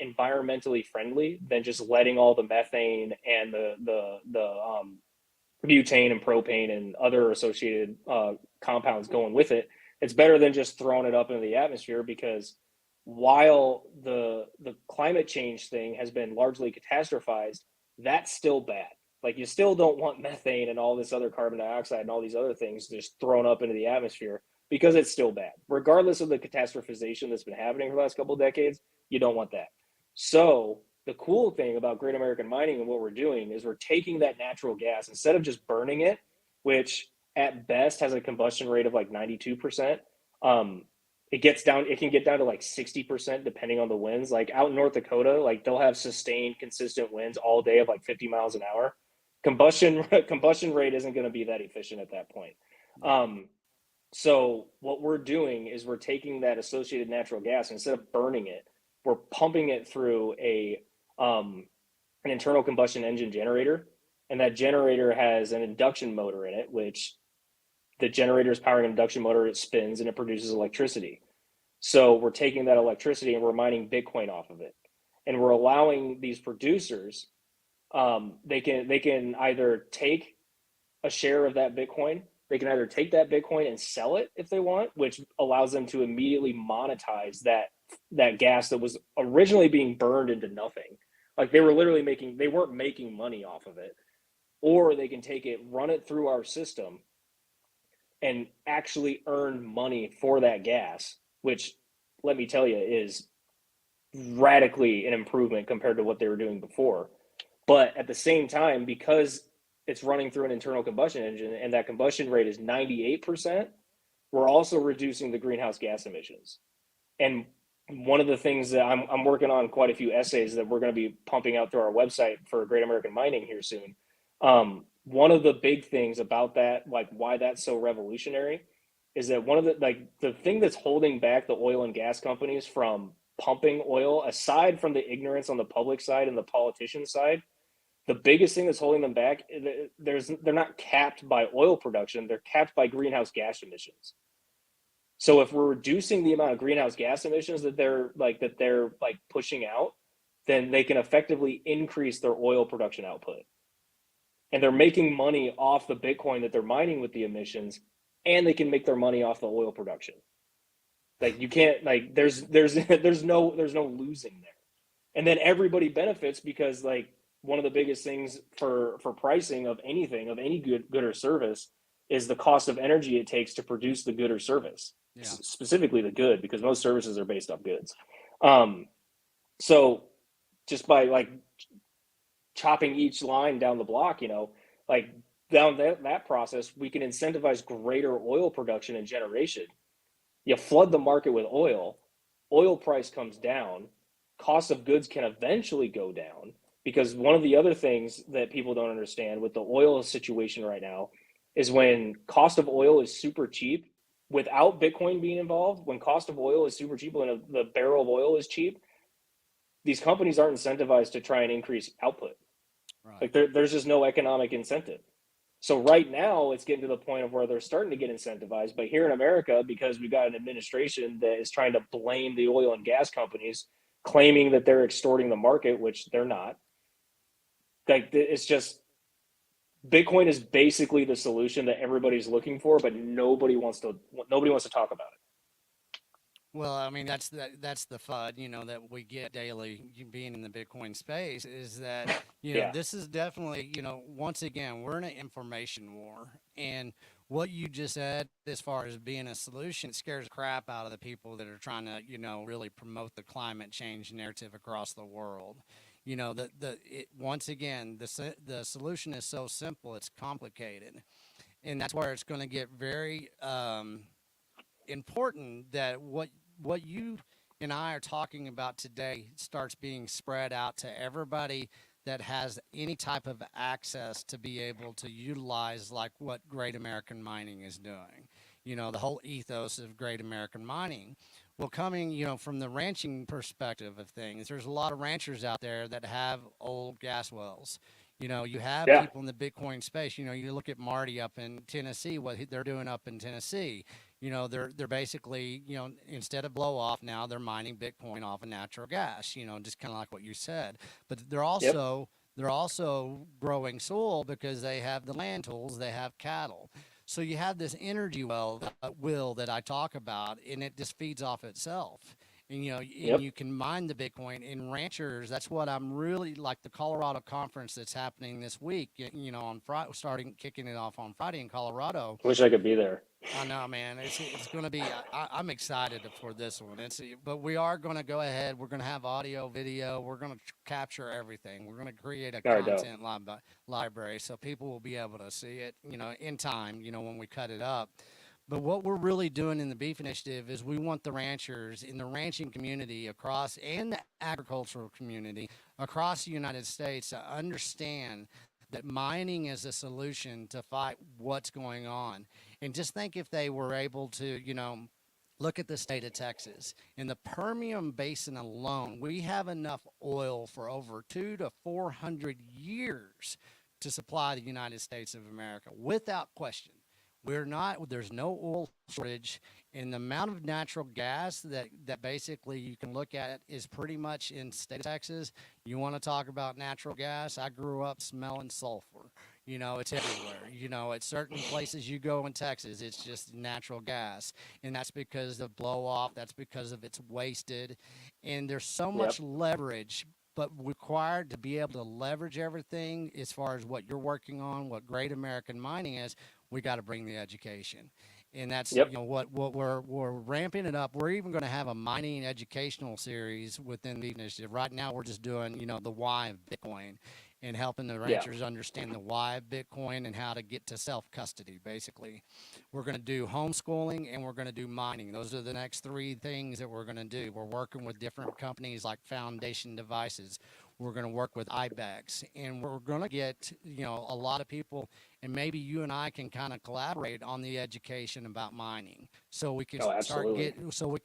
environmentally friendly than just letting all the methane and the butane and propane and other associated compounds going with it. It's better than just throwing it up into the atmosphere, because while the climate change thing has been largely catastrophized, that's still bad. Like you still don't want methane and all this other carbon dioxide and all these other things just thrown up into the atmosphere, because it's still bad. Regardless of the catastrophization that's been happening for the last couple of decades, you don't want that. So the cool thing about Great American Mining and what we're doing is we're taking that natural gas, instead of just burning it, which at best has a combustion rate of like 92%. It can get down to like 60% depending on the winds. Like out in North Dakota, like they'll have sustained consistent winds all day of like 50 miles an hour. Combustion rate isn't going to be that efficient at that point. Yep. So what we're doing is we're taking that associated natural gas, instead of burning it, we're pumping it through an internal combustion engine generator, and that generator has an induction motor in it, which the generator is powering an induction motor. It spins and it produces electricity. So we're taking that electricity and we're mining Bitcoin off of it, and we're allowing these producers. They can either take a share of that Bitcoin. They can either take that Bitcoin and sell it if they want, which allows them to immediately monetize that gas that was originally being burned into nothing. Like they weren't making money off of it. Or they can take it, run it through our system, and actually earn money for that gas, which, let me tell you, is radically an improvement compared to what they were doing before. But at the same time, because it's running through an internal combustion engine and that combustion rate is 98%, we're also reducing the greenhouse gas emissions. And one of the things that I'm working on quite a few essays that we're going to be pumping out through our website for Great American Mining here soon. One of the big things about that, like why that's so revolutionary, is that one of the thing that's holding back the oil and gas companies from pumping oil, aside from the ignorance on the public side and the politician side, the biggest thing that's holding them back, they're not capped by oil production, they're capped by greenhouse gas emissions. So if we're reducing the amount of greenhouse gas emissions that they're pushing out, then they can effectively increase their oil production output. And they're making money off the Bitcoin that they're mining with the emissions, and they can make their money off the oil production. Like you can't like there's no losing there. And then everybody benefits because like one of the biggest things for pricing of anything, of any good or service, is the cost of energy it takes to produce the good or service, Yeah. specifically the good, because most services are based off goods. um so just by like chopping each line down the block, like down that process, we can incentivize greater oil production and generation. You flood the market with oil price comes down, cost of goods can eventually go down, because one of the other things that people don't understand with the oil situation right now is when cost of oil is super cheap without Bitcoin being involved, when cost of oil is super cheap, when the barrel of oil is cheap, these companies aren't incentivized to try and increase output. Right. Like there's just no economic incentive. So right now it's getting to the point of where they're starting to get incentivized. But here in America, because we've got an administration that is trying to blame the oil and gas companies, claiming that they're extorting the market, which they're not. Like it's just Bitcoin is basically the solution that everybody's looking for, but nobody wants to talk about Well, I mean, that's the FUD, that we get daily being in the Bitcoin space is that, it. Yeah. this is definitely, once again, we're in an information war. And what you just said, as far as being a solution, it scares the crap out of the people that are trying to, really promote the climate change narrative across the world. Once again, the solution is so simple, it's complicated. And that's where it's going to get very, important that what you and I are talking about today starts being spread out to everybody that has any type of access to be able to utilize like what Great American Mining is doing. The whole ethos of Great American Mining. Well, coming, from the ranching perspective of things, there's a lot of ranchers out there that have old gas wells. You have Yeah. people in the Bitcoin space. You look at Marty up in Tennessee, what they're doing up in Tennessee. They're basically, instead of blow off now, they're mining Bitcoin off of natural gas, just kind of like what you said. But Yep. they're also growing soil because they have the land tools, they have cattle. So you have this energy will that I talk about, and it just feeds off itself. And Yep. you can mine the Bitcoin in ranchers. That's what I'm really like the Colorado conference that's happening this week. On Friday, starting kicking it off on Friday in Colorado. Wish I could be there. I know, man. It's going to be. I'm excited for this one. But we are going to go ahead. We're going to have audio, video. We're going to capture everything. We're going to create a All right, dope. content library so people will be able to see it. In time. When we cut it up. But what we're really doing in the Beef Initiative is we want the ranchers in the ranching community across and the agricultural community across the United States to understand that mining is a solution to fight what's going on. And just think if they were able to, look at the state of Texas. In the Permian Basin alone, we have enough oil for over 200 to 400 years to supply the United States of America without question. There's no oil shortage, and the amount of natural gas that basically you can look at is pretty much in state of Texas. You want to talk about natural gas? I grew up smelling sulfur. It's everywhere. At certain places you go in Texas, it's just natural gas. And that's because of blow off, that's because of it's wasted. And there's so much Yep. leverage, but required to be able to leverage everything as far as what you're working on, what Great American Mining is. we got to bring the education. And that's Yep. what we're ramping it up. We're even going to have a mining educational series within the initiative. Right now, we're just doing the why of Bitcoin and helping the Yeah. ranchers understand the why of Bitcoin and how to get to self custody. Basically, we're going to do homeschooling and we're going to do mining. Those are the next three things that we're going to do. We're working with different companies like Foundation Devices. We're going to work with IBEX, and we're going to get a lot of people, and maybe you and I can kind of collaborate on the education about mining, so we can Oh, absolutely.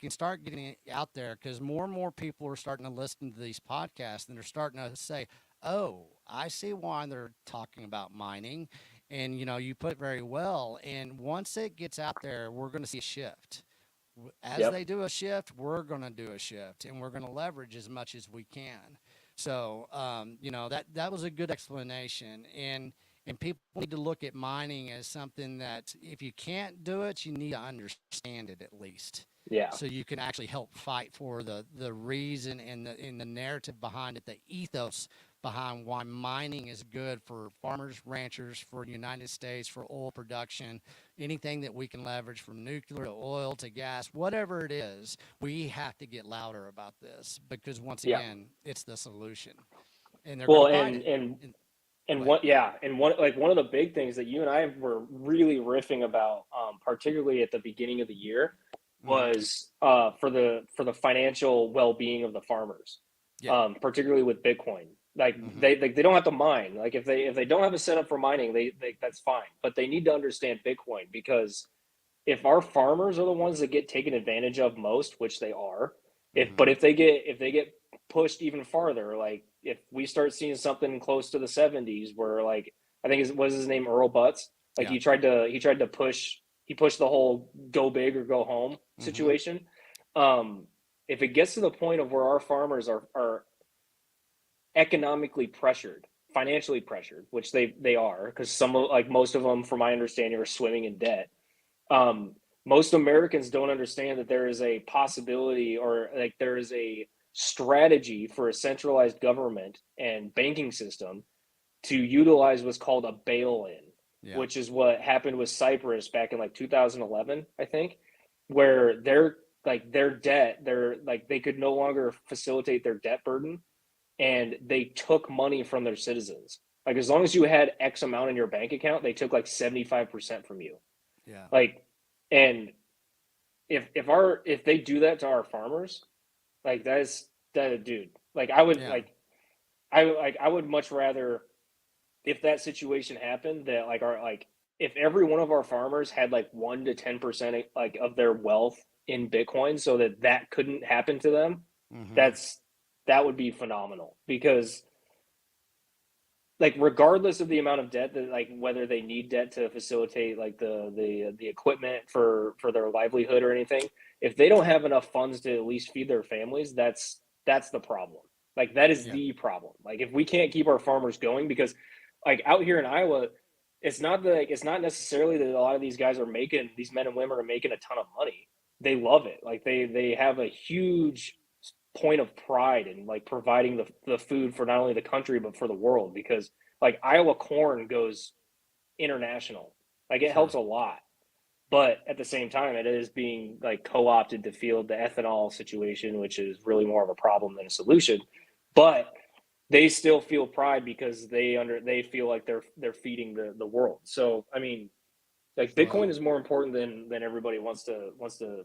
start getting it out there, because more and more people are starting to listen to these podcasts, and they're starting to say, "Oh, I see why they're talking about mining." And you put it very well. And once it gets out there, we're going to see a shift. As Yep. they do a shift, we're going to do a shift, and we're going to leverage as much as we can. So, that was a good explanation, and people need to look at mining as something that if you can't do it, you need to understand it at least, Yeah. so you can actually help fight for the reason and the narrative behind it, the ethos behind why mining is good for farmers, ranchers, for the United States, for oil production, anything that we can leverage from nuclear to oil to gas, whatever it is. We have to get louder about this, because once Yeah. again, it's the solution, and they're going to Well, fight and it. and And and go ahead. what yeah, and one of the big things that you and I were really riffing about, particularly at the beginning of the year, Mm-hmm. was for the financial well-being of the farmers, Yeah. particularly with Bitcoin. Like Mm-hmm. they don't have to mine. Like if they don't have a setup for mining, they that's fine. But they need to understand Bitcoin, because if our farmers are the ones that get taken advantage of most, which they are, Mm-hmm. if they get pushed even farther, like if we start seeing something close to the 70s, where like I think was his name Earl Butts, like Yeah. he tried to push he pushed the whole go big or go home Mm-hmm. situation. If it gets to the point of where our farmers are economically pressured, financially pressured, which they are, because some of, like most of them, from my understanding, are swimming in debt. um, Most Americans don't understand that there is a possibility, or like there is a strategy for a centralized government and banking system to utilize what's called a bail-in, Yeah. which is what happened with Cyprus back in like 2011, I think, where their debt, they could no longer facilitate their debt burden, and they took money from their citizens. Like as long as you had X amount in your bank account, they took like 75% from you. Yeah. Like, and if they do that to our farmers, like that, dude. Like Yeah. I would much rather, if that situation happened, that like our like if every one of our farmers had like 1 to 10% like of their wealth in Bitcoin, so that couldn't happen to them. Mm-hmm. That's that would be phenomenal, because like regardless of the amount of debt, that like whether they need debt to facilitate like the equipment for their livelihood or anything, if they don't have enough funds to at least feed their families, that's the problem. Like that is Yeah. the problem. Like if we can't keep our farmers going, because like out here in Iowa, it's not necessarily that a lot of these men and women are making a ton of money. They love it. Like they have a huge point of pride in like providing the food for not only the country but for the world, because like Iowa corn goes international. Like it helps Sure. a lot. But at the same time, it is being like co-opted to field the ethanol situation, which is really more of a problem than a solution. But they still feel pride, because they feel like they're feeding the world. So I mean, like Bitcoin Well, is more important than everybody wants to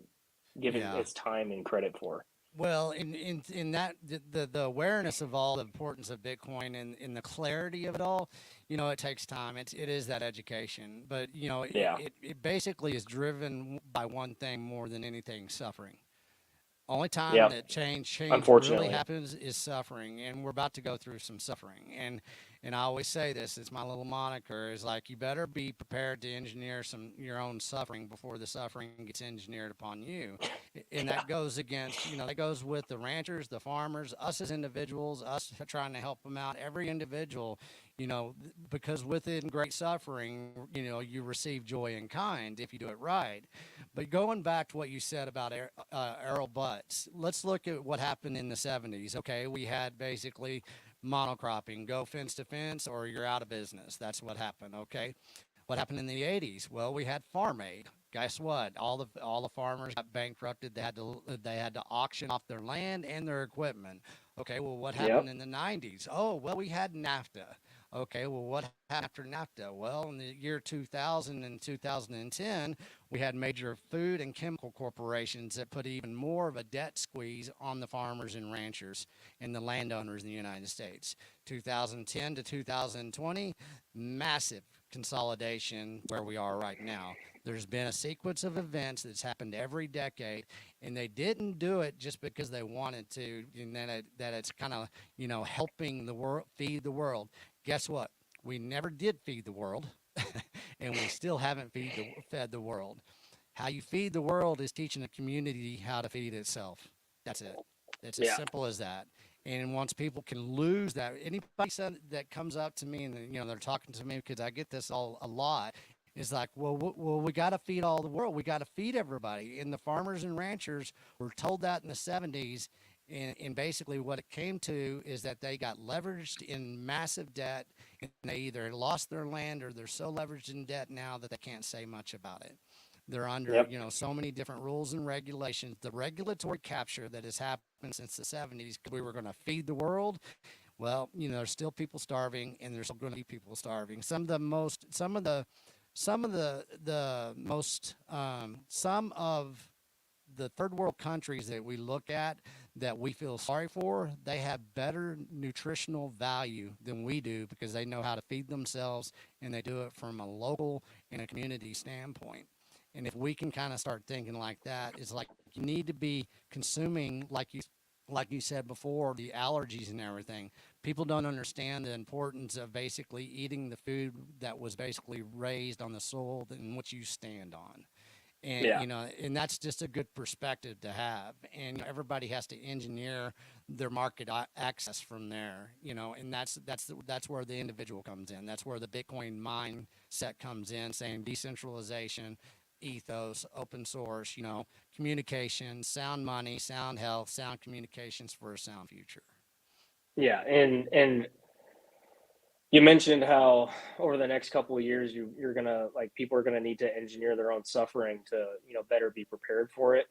give it yeah. its time and credit for. Well, in that the awareness of all the importance of Bitcoin and in the clarity of it all, it takes time. It is that education, but Yeah. it basically is driven by one thing more than anything: suffering. Only time Yep. that change really Unfortunately. happens is suffering, and we're about to go through some suffering. And I always say this, it's my little moniker, is like, you better be prepared to engineer some your own suffering before the suffering gets engineered upon you. And Yeah. that goes against, that goes with the ranchers, the farmers, us as individuals, us trying to help them out, every individual, because within great suffering, you receive joy in kind if you do it right. But going back to what you said about Errol Butts, let's look at what happened in the 70s. Okay, we had basically monocropping, go fence to fence, or you're out of business. That's what happened. Okay. What happened in the 80s? Well, we had Farm Aid. Guess what? All the farmers got bankrupted. They had to auction off their land and their equipment. Okay, well, what Yep. happened in the 90s? Oh, well, we had NAFTA. Okay, well, what happened after NAFTA? Well, in the year 2000 and 2010, we had major food and chemical corporations that put even more of a debt squeeze on the farmers and ranchers and the landowners in the United States. 2010 to 2020, massive consolidation where we are right now. There's been a sequence of events that's happened every decade, and they didn't do it just because they wanted to, and that it's kind of helping the world feed the world. Guess what? We never did feed the world, and we still haven't fed the world. How you feed the world is teaching a community how to feed itself. That's it. It's as Yeah. simple as that. And once people can lose that, anybody that comes up to me and they're talking to me because I get this all a lot, is like, well, we got to feed all the world. We got to feed everybody. And the farmers and ranchers were told that in the 70s. And basically, what it came to is that they got leveraged in massive debt, and they either lost their land or they're so leveraged in debt now that they can't say much about it. They're under, Yep. so many different rules and regulations. The regulatory capture that has happened since the 70s, because we were going to feed the world. Well, there's still people starving, and there's still going to be people starving. Some of the third world countries that we look at that we feel sorry for, they have better nutritional value than we do because they know how to feed themselves, and they do it from a local and a community standpoint. And if we can kind of start thinking like that, it's like you need to be consuming, like you said before, the allergies and everything. People don't understand the importance of basically eating the food that was basically raised on the soil in which you stand on. And Yeah. and that's just a good perspective to have. And everybody has to engineer their market access from there. And that's where the individual comes in. That's where the Bitcoin mindset comes in, saying decentralization, ethos, open source, communication, sound money, sound health, sound communications for a sound future. Yeah. And you mentioned how over the next couple of years you're gonna like people are gonna need to engineer their own suffering to better be prepared for it.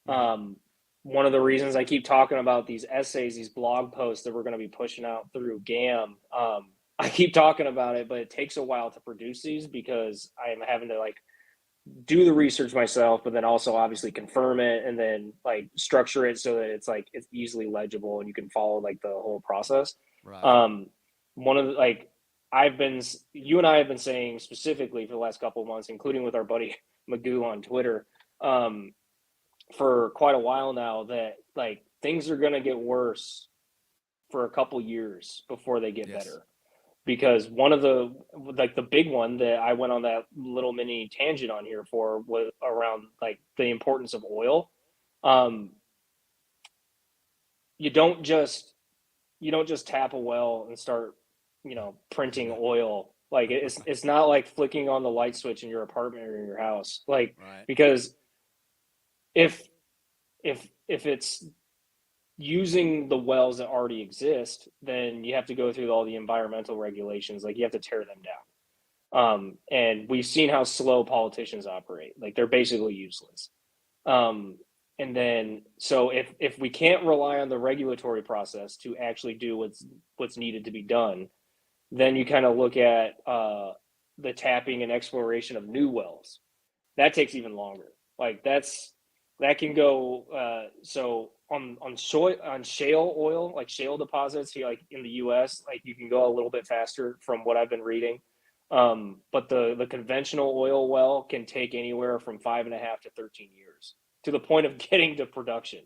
Mm-hmm. Um, One of the reasons I keep talking about these essays, these blog posts that we're going to be pushing out through GAM, I keep talking about it, but it takes a while to produce these because I am having to like do the research myself, but then also obviously confirm it and then like structure it so that it's easily legible and you can follow like the whole process. Right. Um, One of the like I've been you and I have been saying specifically for the last couple of months, including with our buddy Magoo on Twitter, um, for quite a while now that like things are going to get worse for a couple years before they get Yes. better because one of the like the big one that I went on that little mini tangent on here for was around like the importance of oil. Um, you don't just tap a well and start printing oil. Like it's not like flicking on the light switch in your apartment or in your house. Like Right. because if if it's using the wells that already exist, then you have to go through all the environmental regulations. Like you have to tear them down. And we've seen how slow politicians operate. Like they're basically useless. Um, and then, so if we can't rely on the regulatory process to actually do what's needed to be done, then you kind of look at the tapping and exploration of new wells. That takes even longer. Like that can go. So on shale oil, like shale deposits here, like in the U.S., like you can go a little bit faster from what I've been reading. But the conventional oil well can take anywhere from 5.5 to 13 years to the point of getting to production.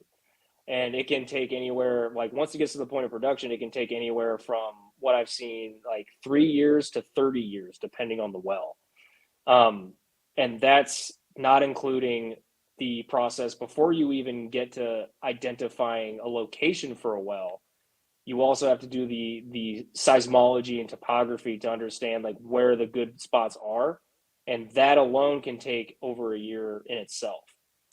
And it can take anywhere, like once it gets to the point of production, it can take anywhere from what I've seen, like 3 years to 30 years, depending on the well. Um, and that's not including the process before you even get to identifying a location for a well. You also have to do the seismology and topography to understand like where the good spots are, and that alone can take over a year in itself.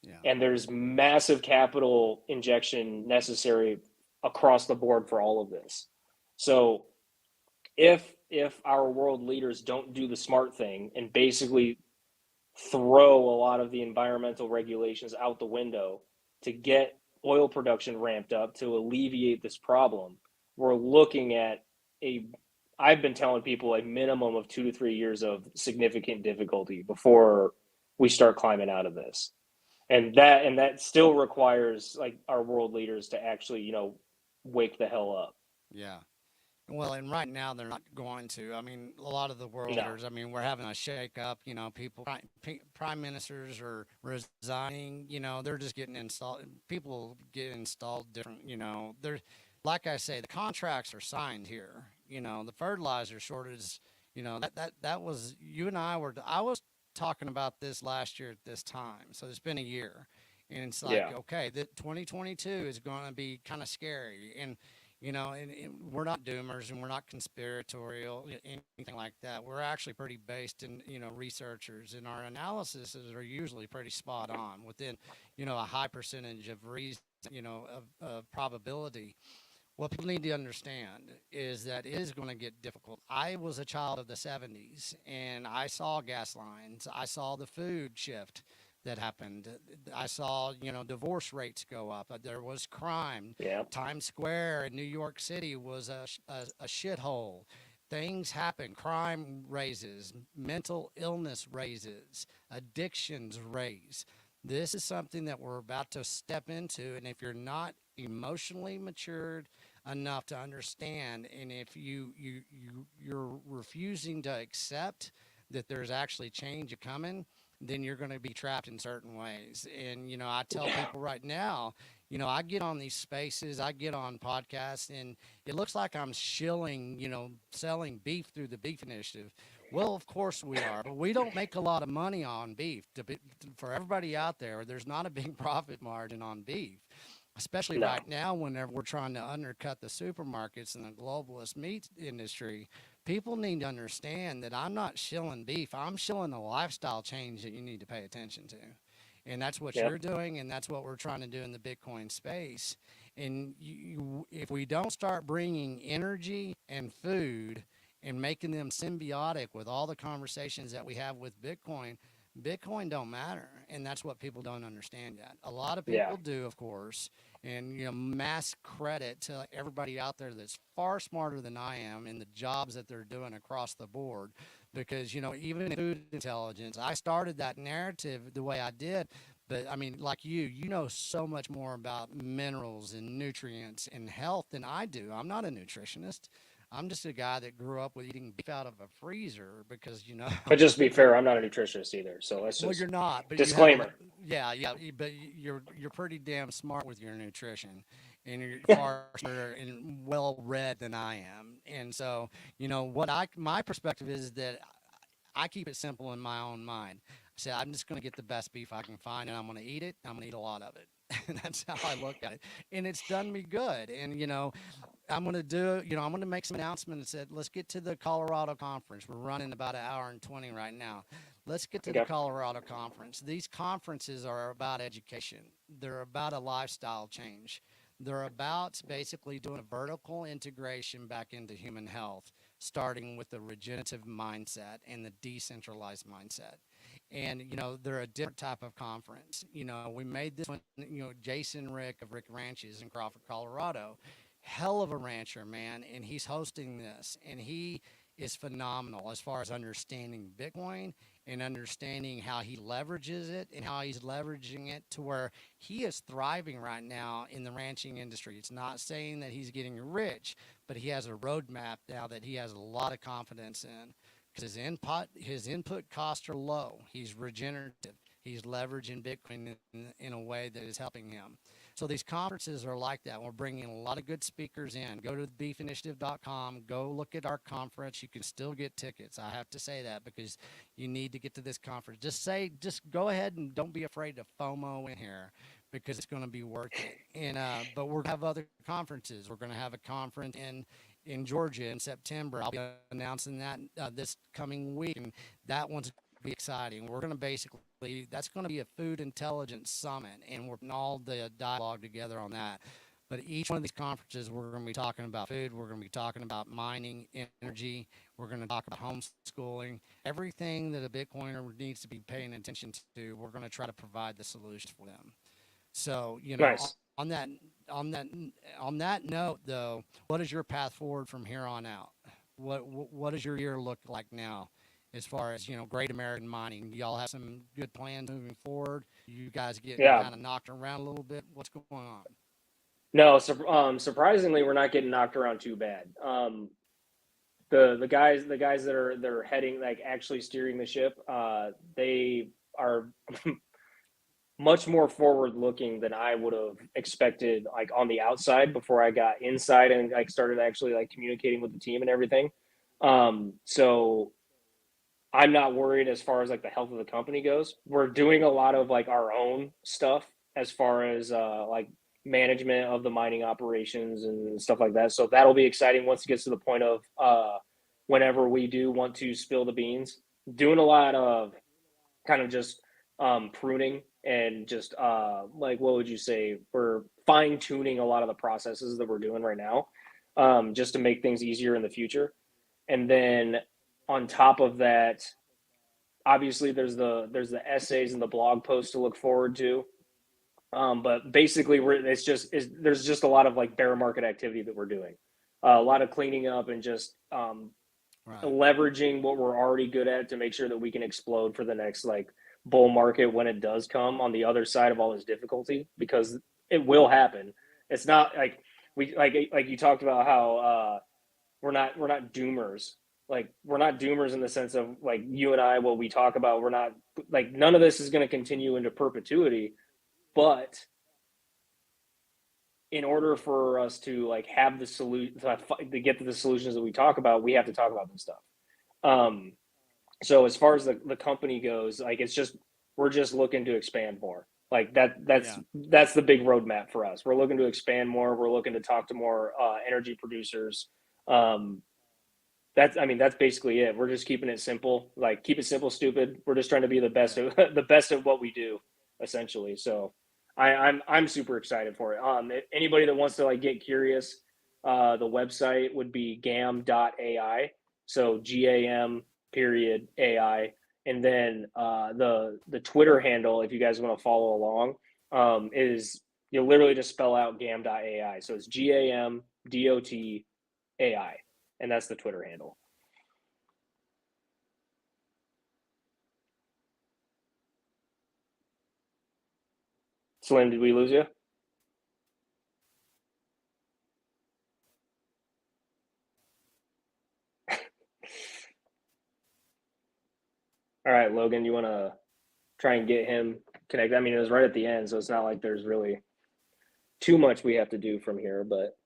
Yeah. And there's massive capital injection necessary across the board for all of this. So if if our world leaders don't do the smart thing and basically throw a lot of the environmental regulations out the window to get oil production ramped up to alleviate this problem. We're looking at a, I've been telling people a minimum of 2 to 3 years of significant difficulty before we start climbing out of this. And that still requires like our world leaders to actually, wake the hell up. Yeah. Well, and right now they're not going to. I mean, a lot of the world No. leaders, I mean, we're having a shake up. People, prime ministers are resigning. They're just getting installed. People get installed different. They're, like I say, the contracts are signed here. The fertilizer shortage, that was, you and I was talking about this last year at this time. So it's been a year. And it's like, Yeah. okay, that 2022 is going to be kind of scary. And we're not doomers and we're not conspiratorial, anything like that. We're actually pretty based in, researchers, and our analyses are usually pretty spot on within, a high percentage of reason, of probability. What people need to understand is that it is going to get difficult. I was a child of the 70s and I saw gas lines. I saw the food shift that happened. I saw, divorce rates go up. There was crime. Yeah. Times Square in New York City was a shithole. Things happen. Crime raises, mental illness raises, addictions raise. This is something that we're about to step into. And if you're not emotionally matured enough to understand, and if you're refusing to accept that there's actually change coming, then you're going to be trapped in certain ways. And I tell people right now, I get on these spaces, I get on podcasts, and it looks like I'm shilling, selling beef through the beef initiative. Well, of course we are, but we don't make a lot of money on beef. For everybody out there, there's not a big profit margin on beef, especially No. right now whenever we're trying to undercut the supermarkets and the globalist meat industry. People need to understand that I'm not shilling beef. I'm shilling a lifestyle change that you need to pay attention to. And that's what Yeah. you're doing, and that's what we're trying to do in the Bitcoin space. And if we don't start bringing energy and food and making them symbiotic with all the conversations that we have with Bitcoin, Bitcoin don't matter, and that's what people don't understand yet. A lot of Yeah. people do, of course, and mass credit to everybody out there that's far smarter than I am in the jobs that they're doing across the board. Because even in food intelligence, I started that narrative the way I did. But I mean, like you know so much more about minerals and nutrients and health than I do. I'm not a nutritionist. I'm just a guy that grew up with eating beef out of a freezer because But just to be fair, I'm not a nutritionist either. So let's well, just you're not, but you have a disclaimer. yeah, yeah, but you're pretty damn smart with your nutrition, and you're far smarter and well read than I am. And so, what I my perspective is that I keep it simple in my own mind. I say I'm just going to get the best beef I can find, and I'm going to eat it. I'm going to eat a lot of it. And that's how I look at it, and it's done me good. And I'm going to do, I'm going to make some announcements that let's get to the Colorado conference. We're running about an hour and 20 right now. Let's get to the Okay. Colorado conference. These conferences are about education. They're about a lifestyle change. They're about basically doing a vertical integration back into human health, starting with the regenerative mindset and the decentralized mindset. And they're a different type of conference. We made this one. Jason Rick of Rick Ranches in Crawford, Colorado, hell of a rancher, man, and he's hosting this, and he is phenomenal as far as understanding Bitcoin and understanding how he leverages it and how he's leveraging it to where he is thriving right now in the ranching industry. It's not saying that he's getting rich, but he has a roadmap now that he has a lot of confidence in because his input costs are low. He's regenerative. He's leveraging Bitcoin in a way that is helping him. So these conferences are like that. We're bringing a lot of good speakers in. Go to beefinitiative.com. Go look at our conference. You can still get tickets. I have to say that because you need to get to this conference. Just go ahead and don't be afraid to FOMO in here because it's going to be worth it. And but we're going to have other conferences. We're going to have a conference in Georgia in September. I'll be announcing that this coming week, and that one's be exciting. We're going to basically, that's going to be a food intelligence summit, and we're putting all the dialogue together on that. But each one of these conferences, we're going to be talking about food. We're going to be talking about mining, energy. We're going to talk about homeschooling, everything that a Bitcoiner needs to be paying attention to. We're going to try to provide the solutions for them. So, Nice. on that on that on that note, though, what is your path forward from here on out? What does your year look like now, as far as Great American Mining? Y'all have some good plans moving forward? You guys getting Yeah. kind of knocked around a little bit? What's going on? No, surprisingly, we're not getting knocked around too bad. The guys that are heading, like actually steering the ship, they are much more forward looking than I would have expected, like on the outside before I got inside and like started actually like communicating with the team and everything. So I'm not worried as far as like the health of the company goes. We're doing a lot of like our own stuff as far as like management of the mining operations and stuff like that. So that'll be exciting once it gets to the point of whenever we do want to spill the beans. Doing a lot of kind of just pruning and just like what would you say? We're fine tuning a lot of the processes that we're doing right now, just to make things easier in the future. And then on top of that, obviously there's the essays and the blog posts to look forward to. But basically, there's just a lot of like bear market activity that we're doing, a lot of cleaning up and just Right. leveraging what we're already good at to make sure that we can explode for the next like bull market when it does come on the other side of all this difficulty, because it will happen. It's not like we like you talked about how we're not doomers. Like we're not doomers in the sense of like you and I, what we talk about, we're not like none of this is going to continue into perpetuity. But in order for us to like have the solution to get to the solutions that we talk about, we have to talk about this stuff. Um, so as far as the company goes, like it's just we're just looking to expand more. Like Yeah. that's the big roadmap for us. We're looking to expand more. We're looking to talk to more energy producers. Um, that's basically it. We're just keeping it simple. Like keep it simple, stupid. We're just trying to be the best Yeah. of the best of what we do, essentially. So I'm super excited for it. Anybody that wants to like get curious, the website would be gam.ai. So GAM period AI. And then the Twitter handle, if you guys want to follow along, is you literally just spell out gam.ai. So it's GAMDOT AI, and that's the Twitter handle. Slim, did we lose you? All right, Logan, you want to try and get him connected? I mean, it was right at the end, so it's not like there's really too much we have to do from here, but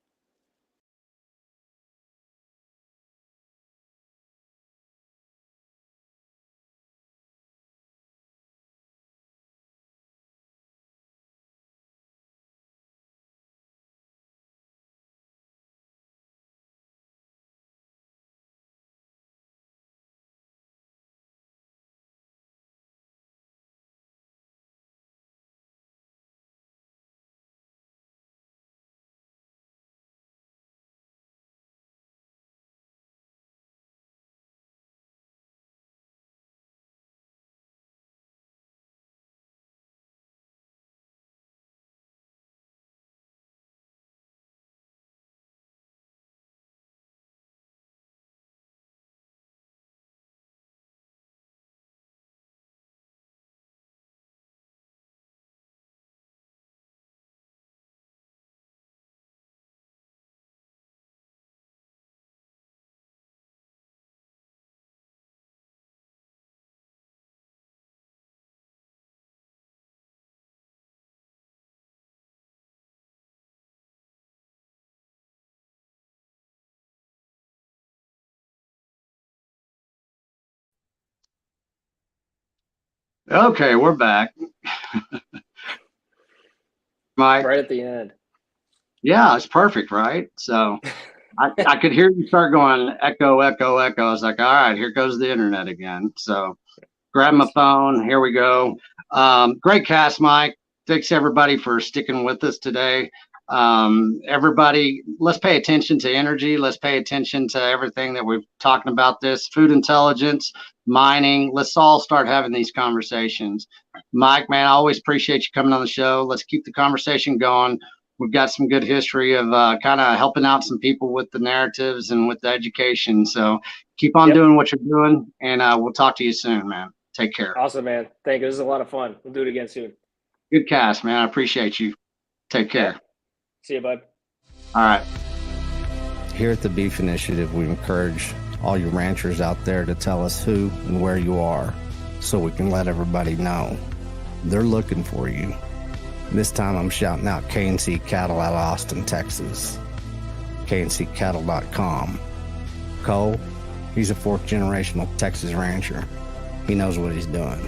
Okay, we're back. Mike, right at the end. yeah, it's perfect, right? So I could hear you start going echo, echo, echo. I was like, all right, here goes the internet again. So grab my Nice. phone. Here we go. Great cast, Mike. Thanks everybody for sticking with us today. Everybody, let's pay attention to energy. Let's pay attention to everything that we're talking about, this food intelligence, mining. Let's all start having these conversations. Mike, man, I always appreciate you coming on the show. Let's keep the conversation going. We've got some good history of kind of helping out some people with the narratives and with the education. So keep on doing what you're doing, and we'll talk to you soon, man. Take care. Awesome, man. Thank you. This is a lot of fun. We'll do it again soon. Good cast, man. I appreciate you. Take care. Yeah. See you, bud. All right. Here at the Beef Initiative, we encourage all you ranchers out there to tell us who and where you are so we can let everybody know. They're looking for you. This time I'm shouting out K&C Cattle out of Austin, Texas. KNCCattle.com. Cole, he's a fourth generational Texas rancher. He knows what he's doing.